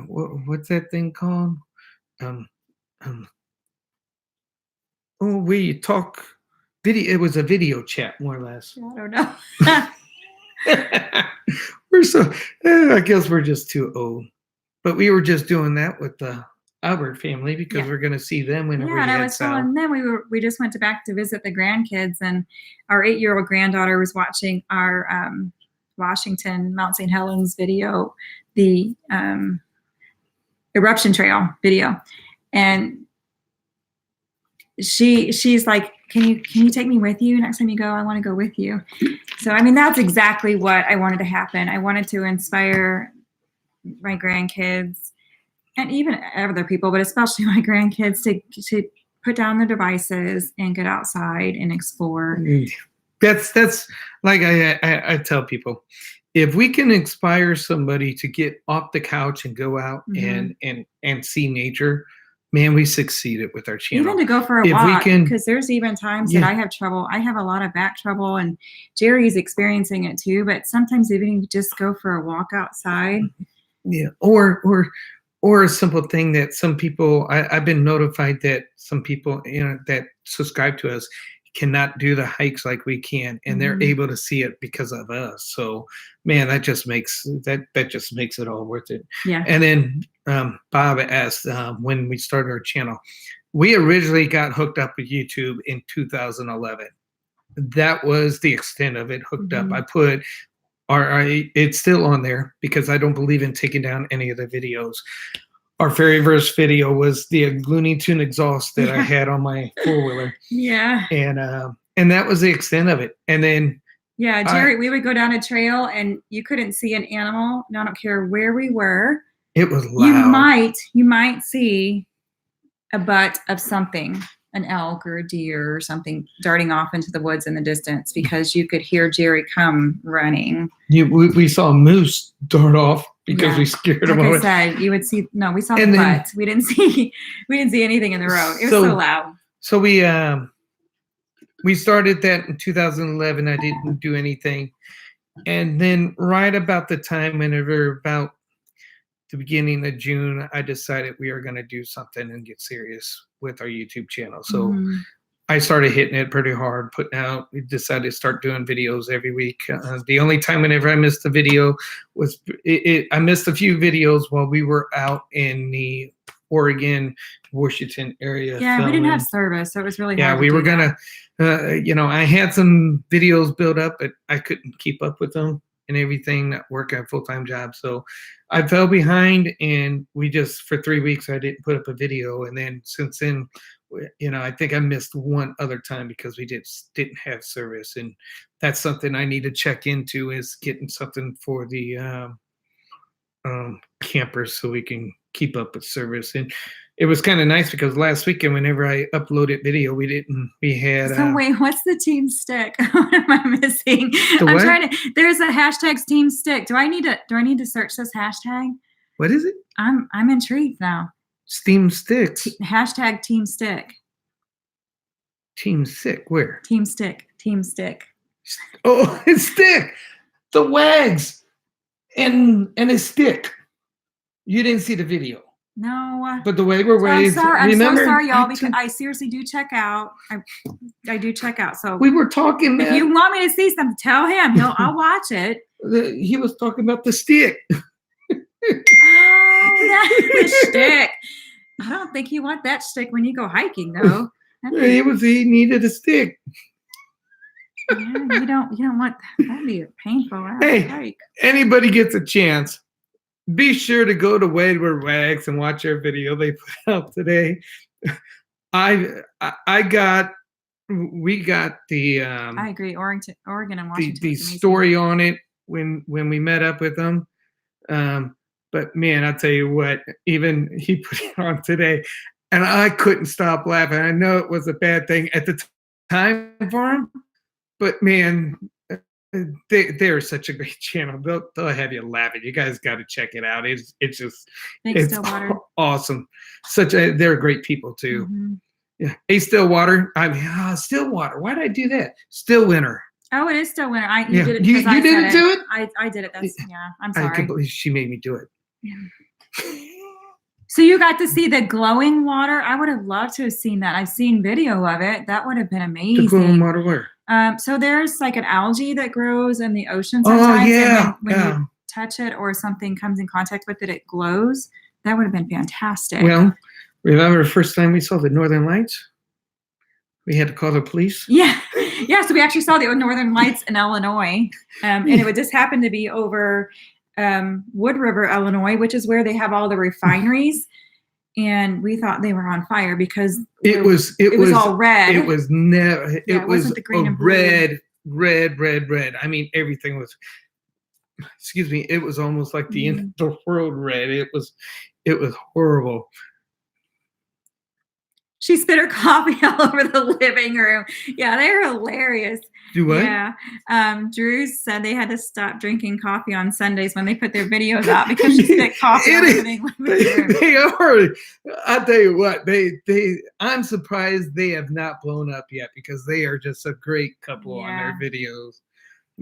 what's that thing called? We talk video. It was a video chat, more or less. I don't know. I guess we're just too old. But we were just doing that with the Albert family because we're going to see them whenever we and I was telling them we just went back to visit the grandkids, and our 8-year-old granddaughter was watching our Washington Mount St. Helens video, the eruption trail video, and she's like, can you take me with you next time you go? I want to go with you. So, I mean, that's exactly what I wanted to happen. I wanted to inspire my grandkids and even other people, but especially my grandkids to put down their devices and get outside and explore. That's like I tell people, if we can inspire somebody to get off the couch and go out and see nature, man, we succeeded with our channel. Even to go for a walk, because there's even times that I have trouble. I have a lot of back trouble, and Jerry's experiencing it too. But sometimes even just go for a walk outside. Yeah, or a simple thing that some people, I've been notified that some people, that subscribe to us cannot do the hikes like we can, and they're able to see it because of us. So, man, that just makes it all worth it. Yeah. And then Bob asked when we started our channel, we originally got hooked up with YouTube in 2011. That was the extent of it. Hooked up. I put it's still on there because I don't believe in taking down any of the videos. Our very first video was the Looney Tune exhaust that I had on my 4-wheeler. Yeah. And that was the extent of it. And then Jerry, we would go down a trail and you couldn't see an animal. And I don't care where we were. It was loud. You might see a butt of something, an elk or a deer or something darting off into the woods in the distance because you could hear Jerry come running. We saw a moose dart off because we scared him. Like I said, you would see. No, we saw the butt. We didn't see anything in the road. It was so loud. So we started that in 2011. I didn't do anything, and then right about the time whenever about the beginning of June, I decided we are going to do something and get serious with our YouTube channel. So I started hitting it pretty hard, we decided to start doing videos every week. The only time whenever I missed a video was I missed a few videos while we were out in the Oregon, Washington area. Yeah, we didn't have service, so it was really hard. Yeah, we were gonna, I had some videos built up, but I couldn't keep up with them and everything. Work a full-time job, so I fell behind, and for 3 weeks I didn't put up a video, and then since then, I think I missed one other time because we didn't have service, and that's something I need to check into, is getting something for the campers so we can keep up with service. And it was kind of nice because last weekend, whenever I uploaded video, we had. So wait, what's the team stick? What am I missing? There's a hashtag team stick. Do I need to search this hashtag? What is it? I'm intrigued now. Steam sticks. Hashtag team stick. Team stick. Where? Team stick. Team stick. Oh, it's stick. The wags and a stick. You didn't see the video. No. But the way we're waves. I'm so sorry, y'all, because I seriously do check out. I do check out. So we were talking. If you want me to see something, tell him. I'll watch it. He was talking about the stick. Oh, that's the stick. I don't think you want that stick when you go hiking, though. He needed a stick. Yeah, you don't want that'd be painful. Hey, anybody gets a chance, be sure to go to Wade with Wags and watch our video they put out today. We got the I agree, Oregon and Washington. The story on it when we met up with them. But man, I'll tell you what, even he put it on today, and I couldn't stop laughing. I know it was a bad thing at the time for him, but man, they're such a great channel. They'll have you laughing. You guys got to check it out. It's just it's awesome. They're great people too. Mm-hmm. Yeah. Hey, Stillwater. Stillwater. Why did I do that? Stillwinter. Oh, it is Stillwinter. You did it. You did it to it. I did it. I'm sorry. I can't believe she made me do it. Yeah. So you got to see the glowing water. I would have loved to have seen that. I've seen video of it. That would have been amazing. The glowing water where? So there's like an algae that grows in the ocean sometimes. Oh, yeah. And when you touch it or something comes in contact with it, it glows. That would have been fantastic. Well, remember the first time we saw the Northern Lights? We had to call the police. Yeah. Yeah. So we actually saw the Northern Lights in Illinois. And it would just happen to be over Wood River, Illinois, which is where they have all the refineries. And we thought they were on fire because it was all red. It was never. It was the green and blue. Red. I mean, everything was. Excuse me. It was almost like the end of the world red. It was horrible. She spit her coffee all over the living room. Yeah, they're hilarious. Do what? Yeah. Drew said they had to stop drinking coffee on Sundays when they put their videos out because she spit coffee all over the living room. They are. I'll tell you what, I'm surprised they have not blown up yet because they are just a great couple on their videos.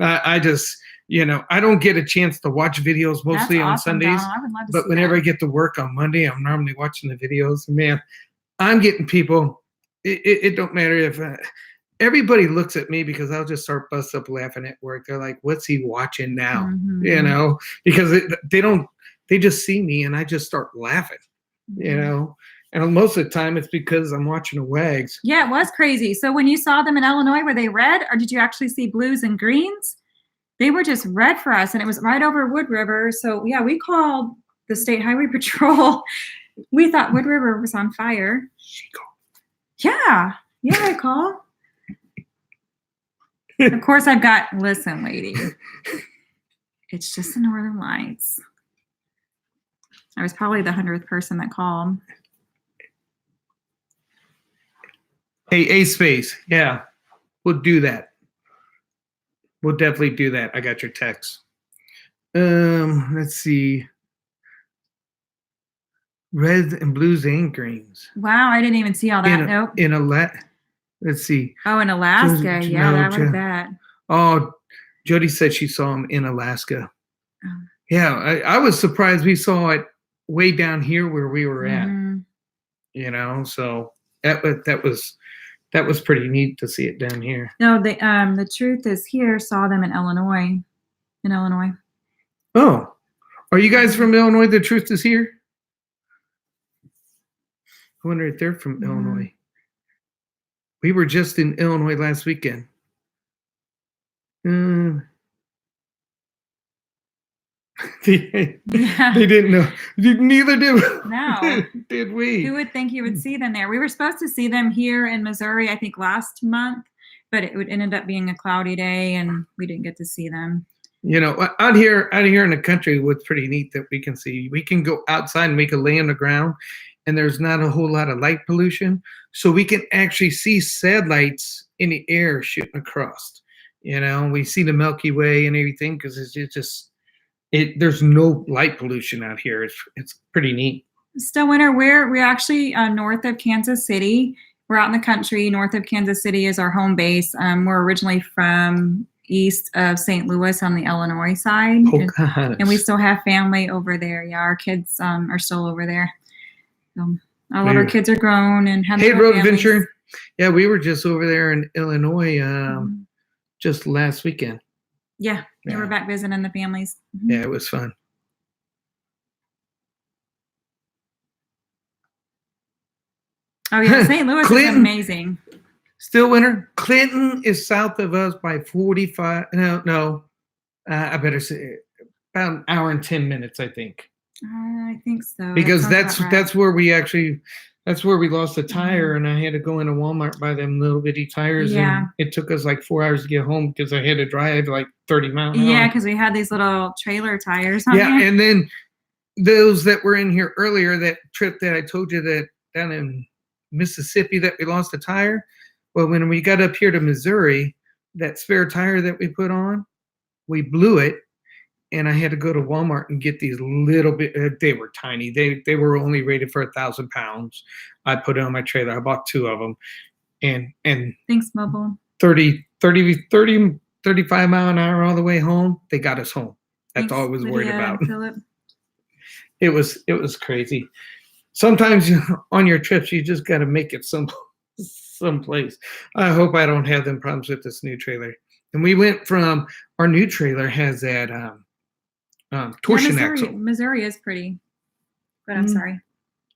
I just, I don't get a chance to watch videos mostly on Sundays. I would love to but whenever I get to work on Monday, I'm normally watching the videos. Man, I'm getting people. It don't matter if everybody looks at me because I'll just start bust up laughing at work. They're like, "What's he watching now?" Mm-hmm. Because they just see me and I just start laughing. Mm-hmm. And most of the time it's because I'm watching the Wags. Yeah, it was crazy. So when you saw them in Illinois, were they red or did you actually see blues and greens? They were just red for us, and it was right over Wood River. So yeah, we called the State Highway Patrol. We thought Wood River was on fire. Yeah, I call. Of course, I've got, listen, lady. It's just the Northern Lights. I was probably the 100th person that called. Hey, A-Space. Yeah, we'll do that. We'll definitely do that. I got your text. Let's see. Reds and blues and greens. Wow, I didn't even see all that. Nope. Let's see. Oh, in Alaska. Yeah, that was bad. Oh, Jody said she saw him in Alaska. Oh. Yeah, I was surprised we saw it way down here where we were at. So that was pretty neat to see it down here. No, the Truth Is Here saw them in Illinois. Oh, are you guys from Illinois? The Truth Is Here. I wonder if they're from Illinois. We were just in Illinois last weekend. They didn't know. Neither did we. No. Did we? Who would think you would see them there? We were supposed to see them here in Missouri, I think last month, but it ended up being a cloudy day and we didn't get to see them. You know, out here in the country, what's pretty neat that we can see, we can go outside and we can lay on the ground and there's not a whole lot of light pollution. So we can actually see satellites in the air shooting across. You know, we see the Milky Way and everything because it's just, there's no light pollution out here. It's pretty neat. Still winter, we're actually north of Kansas City. We're out in the country. North of Kansas City is our home base. We're originally from east of St. Louis on the Illinois side. And we still have family over there. Yeah, our kids are still over there. So all of our kids are grown and have Hey, Road Adventure. Yeah, we were just over there in Illinois just last weekend. Yeah, we're back visiting the families. Yeah, it was fun. Oh yeah, St. Louis is amazing. Still winter. Clinton is south of us by 45. No. I better say about an hour and 10 minutes, I think. I think so. Because that's where we lost a tire, and I had to go into Walmart buy them little bitty tires. Yeah. And it took us like 4 hours to get home because I had to drive like 30 miles an hour. Yeah, because we had these little trailer tires on there. And then those that were in here earlier, that trip that I told you that down in Mississippi that we lost a tire. Well, when we got up here to Missouri, that spare tire that we put on, we blew it. And I had to go to Walmart and get these little bit. They were tiny. They were only rated for 1,000 pounds. I put it on my trailer. I bought 2 of them, and thanks, Mobile. 35 mile an hour all the way home. They got us home. That's all I was worried about. Phillip. It was crazy. Sometimes on your trips, you just got to make it someplace. I hope I don't have them problems with this new trailer. And we went from our new trailer has that. Torsion axle. Missouri is pretty, but I'm sorry.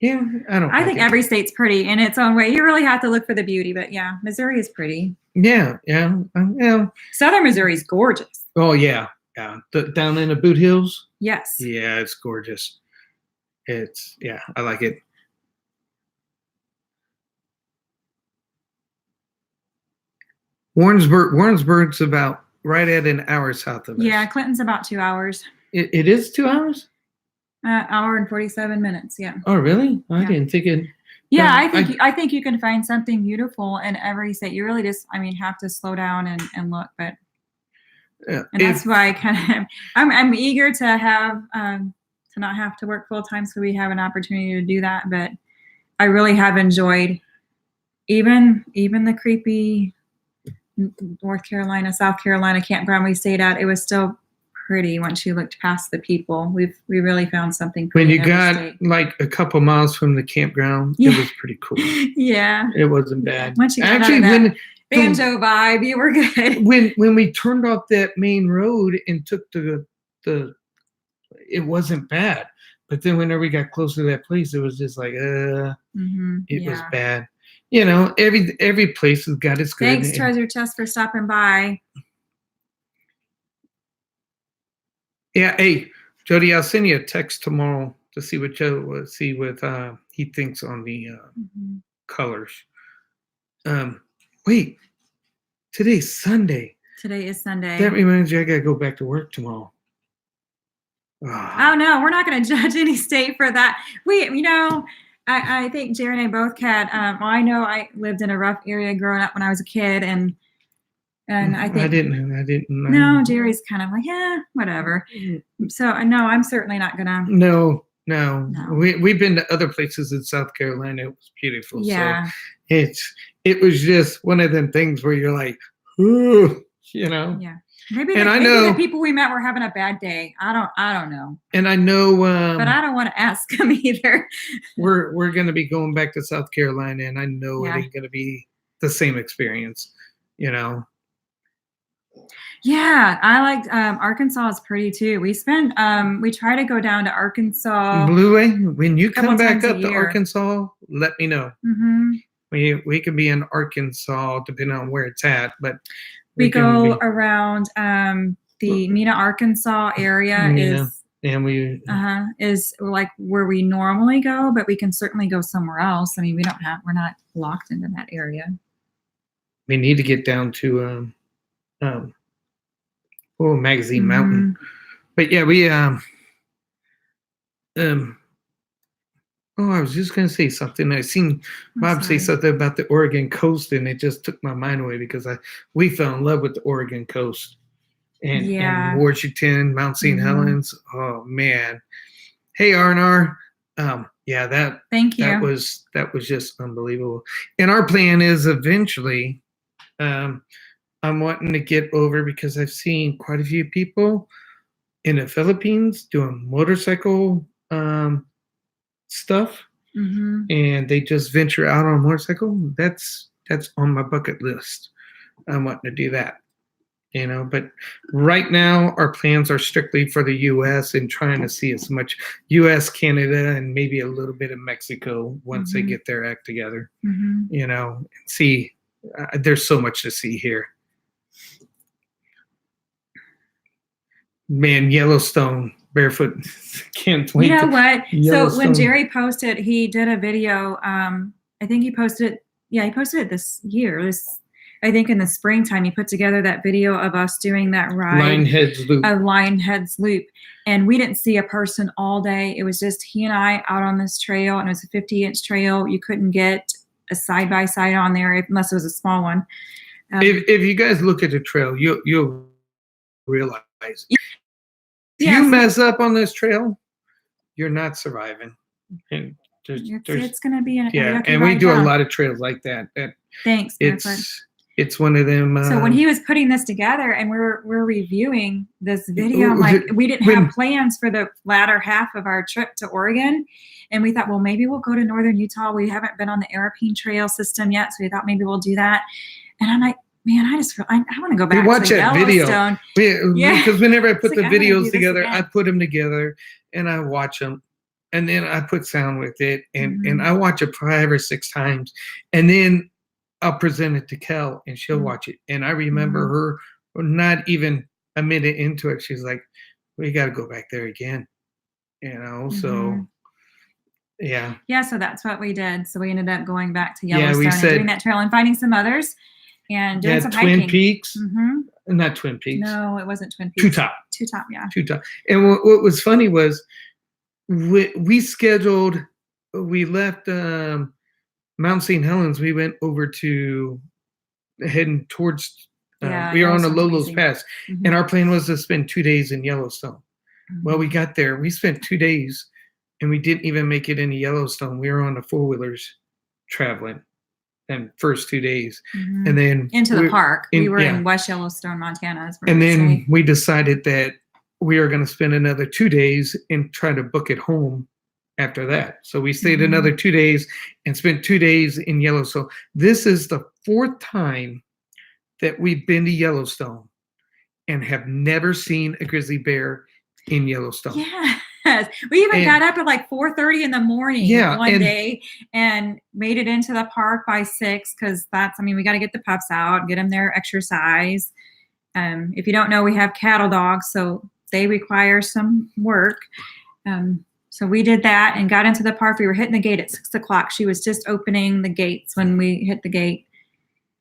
Yeah, I think every state's pretty in its own way. You really have to look for the beauty, but yeah, Missouri is pretty. Yeah. Southern Missouri is gorgeous. Oh yeah. Down in the Boot Hills. Yes. Yeah, it's gorgeous. I like it. Warrensburg's about right at an hour south of us. Yeah, Clinton's about 2 hours. It is 2 hours? Hour and 47 minutes, yeah. Oh, really? I didn't think it. Yeah, I think you can find something beautiful in every state. You really just, have to slow down and look. But and that's why I'm eager to have to not have to work full time, so we have an opportunity to do that. But I really have enjoyed even the creepy North Carolina, South Carolina campground we stayed at. It was still pretty once you looked past the people. We really found something pretty. When you got like a couple miles from the campground, it was pretty cool. Yeah, it wasn't bad. Once you got out of that banjo vibe, you were good. When we turned off that main road and took the it wasn't bad. But then whenever we got close to that place, it was just like it was bad. Every place has got its good. Thanks, Treasure Chest, for stopping by. Yeah, hey, Jody, I'll send you a text tomorrow to see what he thinks on the colors. Wait, today's Sunday. Today is Sunday. That reminds you, I gotta go back to work tomorrow. Oh no, we're not going to judge any state for that. I think Jerry and I both had. I know I lived in a rough area growing up when I was a kid, and I think I didn't. No, Jerry's kind of like, yeah, whatever. So no, I'm certainly not gonna. No. We've been to other places in South Carolina. It was beautiful. Yeah. So it was just one of them things where you're like, ooh, Yeah. Maybe the people we met were having a bad day. I don't know. And I know, but I don't want to ask them either. we're going to be going back to South Carolina, and I know it ain't going to be the same experience, you know. Yeah, I liked Arkansas is pretty too. We try to go down to Arkansas. Blue Way, when you come back up to Arkansas, let me know. Mm-hmm. We could be in Arkansas depending on where it's at, but we go around the Mena, Arkansas area is like where we normally go, but we can certainly go somewhere else. I mean, we're not locked into that area. We need to get down to Magazine Mountain. But yeah, we I was just gonna say something. I seen Bob say something about the Oregon coast, and it just took my mind away because we fell in love with the Oregon coast and Washington, Mount St. Helens. Oh man. Hey R&R. Thank you. That was just unbelievable. And our plan is eventually I'm wanting to get over because I've seen quite a few people in the Philippines doing motorcycle stuff, and they just venture out on a motorcycle. That's on my bucket list. I'm wanting to do that, you know. But right now, our plans are strictly for the U.S. and trying to see as much U.S., Canada, and maybe a little bit of Mexico once they get their act together, you know, and see. There's so much to see here. Man, Yellowstone, barefoot. Can't wait. You know what? So when Jerry posted, he did a video. I think he posted it. Yeah, he posted it this year. I think in the springtime, he put together that video of us doing that ride. Lionheads Loop. And we didn't see a person all day. It was just he and I out on this trail, and it was a 50-inch trail. You couldn't get a side-by-side on there unless it was a small one. If you guys look at the trail, you'll realize. If you mess up on this trail, you're not surviving. And it's going to be and we do a lot of trails like that. Thanks. It's one of them. So when he was putting this together and we're reviewing this video, I'm like, we didn't have plans for the latter half of our trip to Oregon, and we thought, well, maybe we'll go to northern Utah. We haven't been on the Arapeen Trail system yet, so we thought maybe we'll do that. And I'm like, man, I want to go back. We watch to that Yellowstone. video. Because whenever I put the videos together, I put them together and I watch them, and then I put sound with it, and I watch it 5 or 6 times, and then I'll present it to Kel, and she'll watch it. And I remember her not even a minute into it, she's like, "We got to go back there again," you know. So. Yeah. Yeah, so that's what we did. So we ended up going back to Yellowstone and doing that trail and finding some others and doing some hiking. Twin Peaks. Not Twin Peaks. No, it wasn't Twin Peaks. Two Top. Yeah. Two Top. And what was funny was we scheduled. We left Mount St. Helens. We went over to heading towards. We are on the Lolo's Pass, and our plan was to spend 2 days in Yellowstone. Well, we got there. We spent 2 days. And we didn't even make it into Yellowstone. We were on the 4-wheelers traveling and first 2 days. And then into the park. We were in West Yellowstone, Montana. And then we decided that we are going to spend another 2 days and try to book it home after that. So we stayed another 2 days and spent 2 days in Yellowstone. This is the 4th time that we've been to Yellowstone and have never seen a grizzly bear in Yellowstone. Yeah. We even got up at like 4:30 in the morning one day and made it into the park by 6 because we got to get the pups out, get them their exercise. If you don't know, we have cattle dogs, so they require some work. So we did that and got into the park. We were hitting the gate at 6 o'clock. She was just opening the gates when we hit the gate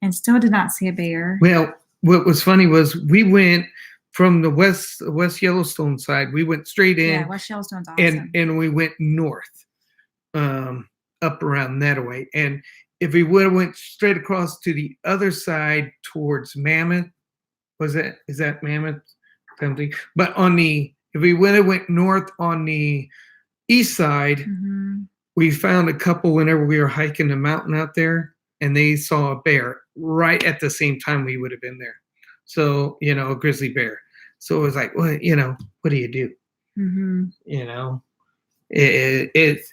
and still did not see a bear. Well, what was funny was we went from the West Yellowstone side, we went straight in. Yeah, West Yellowstone's awesome. And we went north, up around that way. And if we would have went straight across to the other side towards Mammoth, is that Mammoth? Something? But if we would have went north on the east side, we found a couple whenever we were hiking the mountain out there, and they saw a bear right at the same time we would have been there. So, a grizzly bear. So it was like, well, what do you do? Mm-hmm.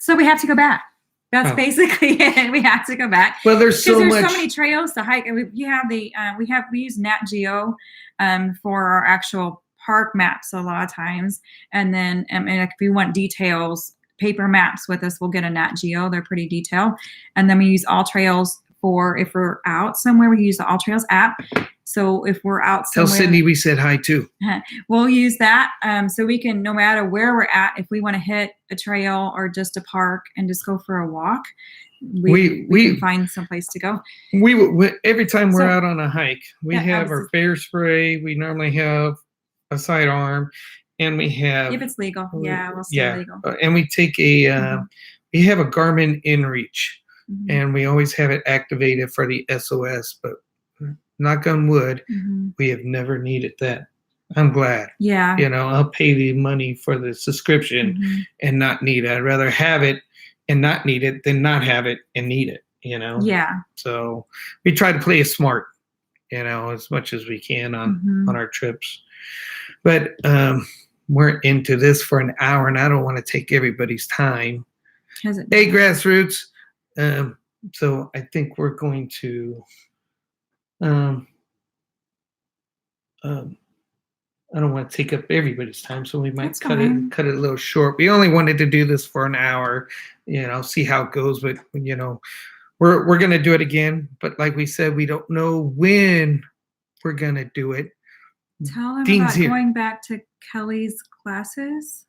So we have to go back. That's basically it. We have to go back. Well, there's so many trails to hike. We use Nat Geo for our actual park maps a lot of times. And then if we want details, paper maps with us, we'll get a Nat Geo. They're pretty detailed. And then we use All Trails for if we're out somewhere, we use the All Trails app. So if we're out somewhere, tell Sydney we said hi too. We'll use that so we can, no matter where we're at, if we want to hit a trail or just a park and just go for a walk, we can find some place to go. We every time we're out on a hike, we have our bear spray. We normally have a sidearm, and we have, if it's legal, we'll say legal. And we take a we have a Garmin InReach, and we always have it activated for the SOS, but knock on wood, we have never needed that. I'm glad. Yeah. I'll pay the money for the subscription and not need it. I'd rather have it and not need it than not have it and need it, Yeah. So we try to play it smart, as much as we can on our trips. But we're into this for an hour, and I don't want to take everybody's time. Hey, Grassroots. So I think we're going to I don't want to take up everybody's time, so we might cut it a little short. We only wanted to do this for an hour, see how it goes. But we're gonna do it again. But like we said, we don't know when we're gonna do it. Tell them about going back to Kelly's classes.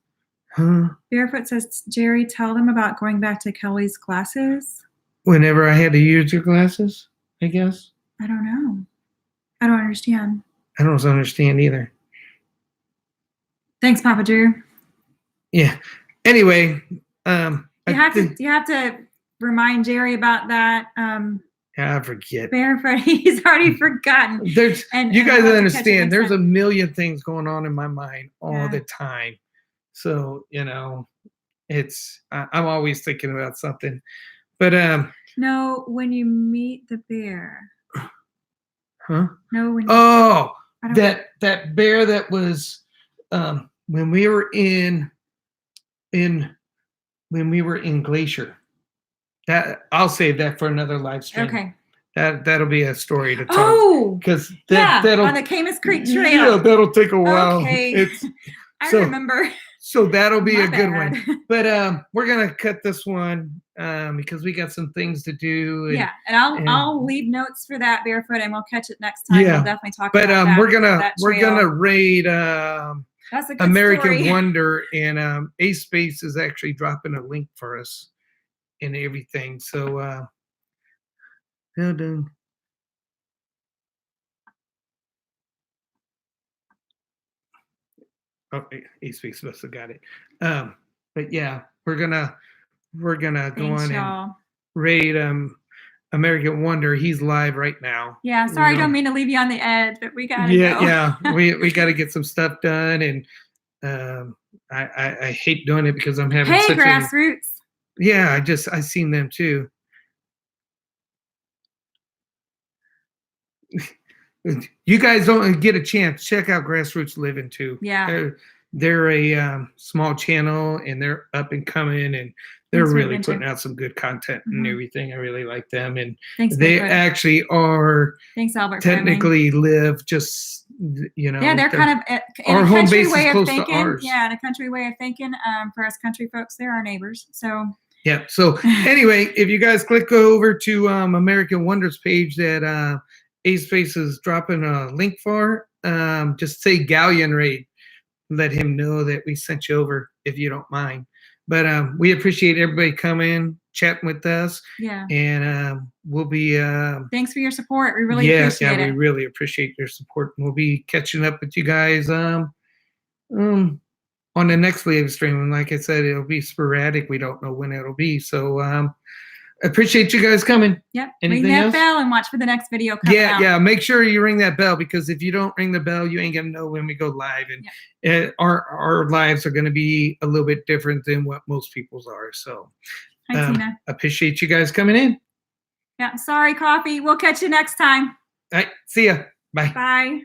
Barefoot says, Jerry, tell them about going back to Kelly's classes. Whenever I had to use your glasses, I guess. I don't know. I don't understand. I don't understand either. Thanks, Papa Drew. Yeah. Anyway, you have to remind Jerry about that. I forget. Barefoot, he's already forgotten. You guys understand. There's a million things going on in my mind all the time. So it's I'm always thinking about something. But no, when you meet the bear. Huh? No. That bear that was when we were in Glacier. That I'll save that for another live stream. Okay. That'll be a story to talk. Oh, because that'll on the Camas Creek Trail. Yeah, that'll take a while. Okay. I remember. So that'll be a good one. But we're gonna cut this one because we got some things to do. And I'll leave notes for that, Barefoot, and we'll catch it next time. Yeah. We'll definitely talk about that. But we're gonna raid That's a good American story. Wonder, and Ace Space is actually dropping a link for us and everything. So oh, Ace Space must have got it. But yeah, we're gonna go on and raid American Wonder. He's live right now. Yeah, sorry, I don't mean to leave you on the edge, but we gotta go. Yeah, we gotta get some stuff done, and I hate doing it because I'm having such Grassroots. Yeah, I seen them too. You guys don't get a chance, check out Grassroots Living too. Yeah. They're a small channel, and they're up and coming, and they're really putting out some good content and everything. I really like them, and they actually are. Thanks, Albert. Technically live just Yeah, they're kind of in our a home country base way is of close thinking. to ours. Yeah, in a country way of thinking. For us country folks, they're our neighbors. So. Yeah. So anyway, if you guys go over to American Wonders page that Ace Space is dropping a link for, just say Gallion Raid. Let him know that we sent you over, if you don't mind. But we appreciate everybody coming, chatting with us. Yeah. And we'll be. Thanks for your support. We really appreciate it. Yeah, we really appreciate your support. We'll be catching up with you guys on the next live stream. And like I said, it'll be sporadic. We don't know when it'll be. So appreciate you guys coming. Yep. Anything ring that else? bell and watch for the next video coming out. Yeah. Make sure you ring that bell, because if you don't ring the bell, you ain't gonna know when we go live. And our lives are gonna be a little bit different than what most people's are. So Hi, Tina. Appreciate you guys coming in. Yeah. Sorry, Coffee. We'll catch you next time. All right. See ya. Bye. Bye.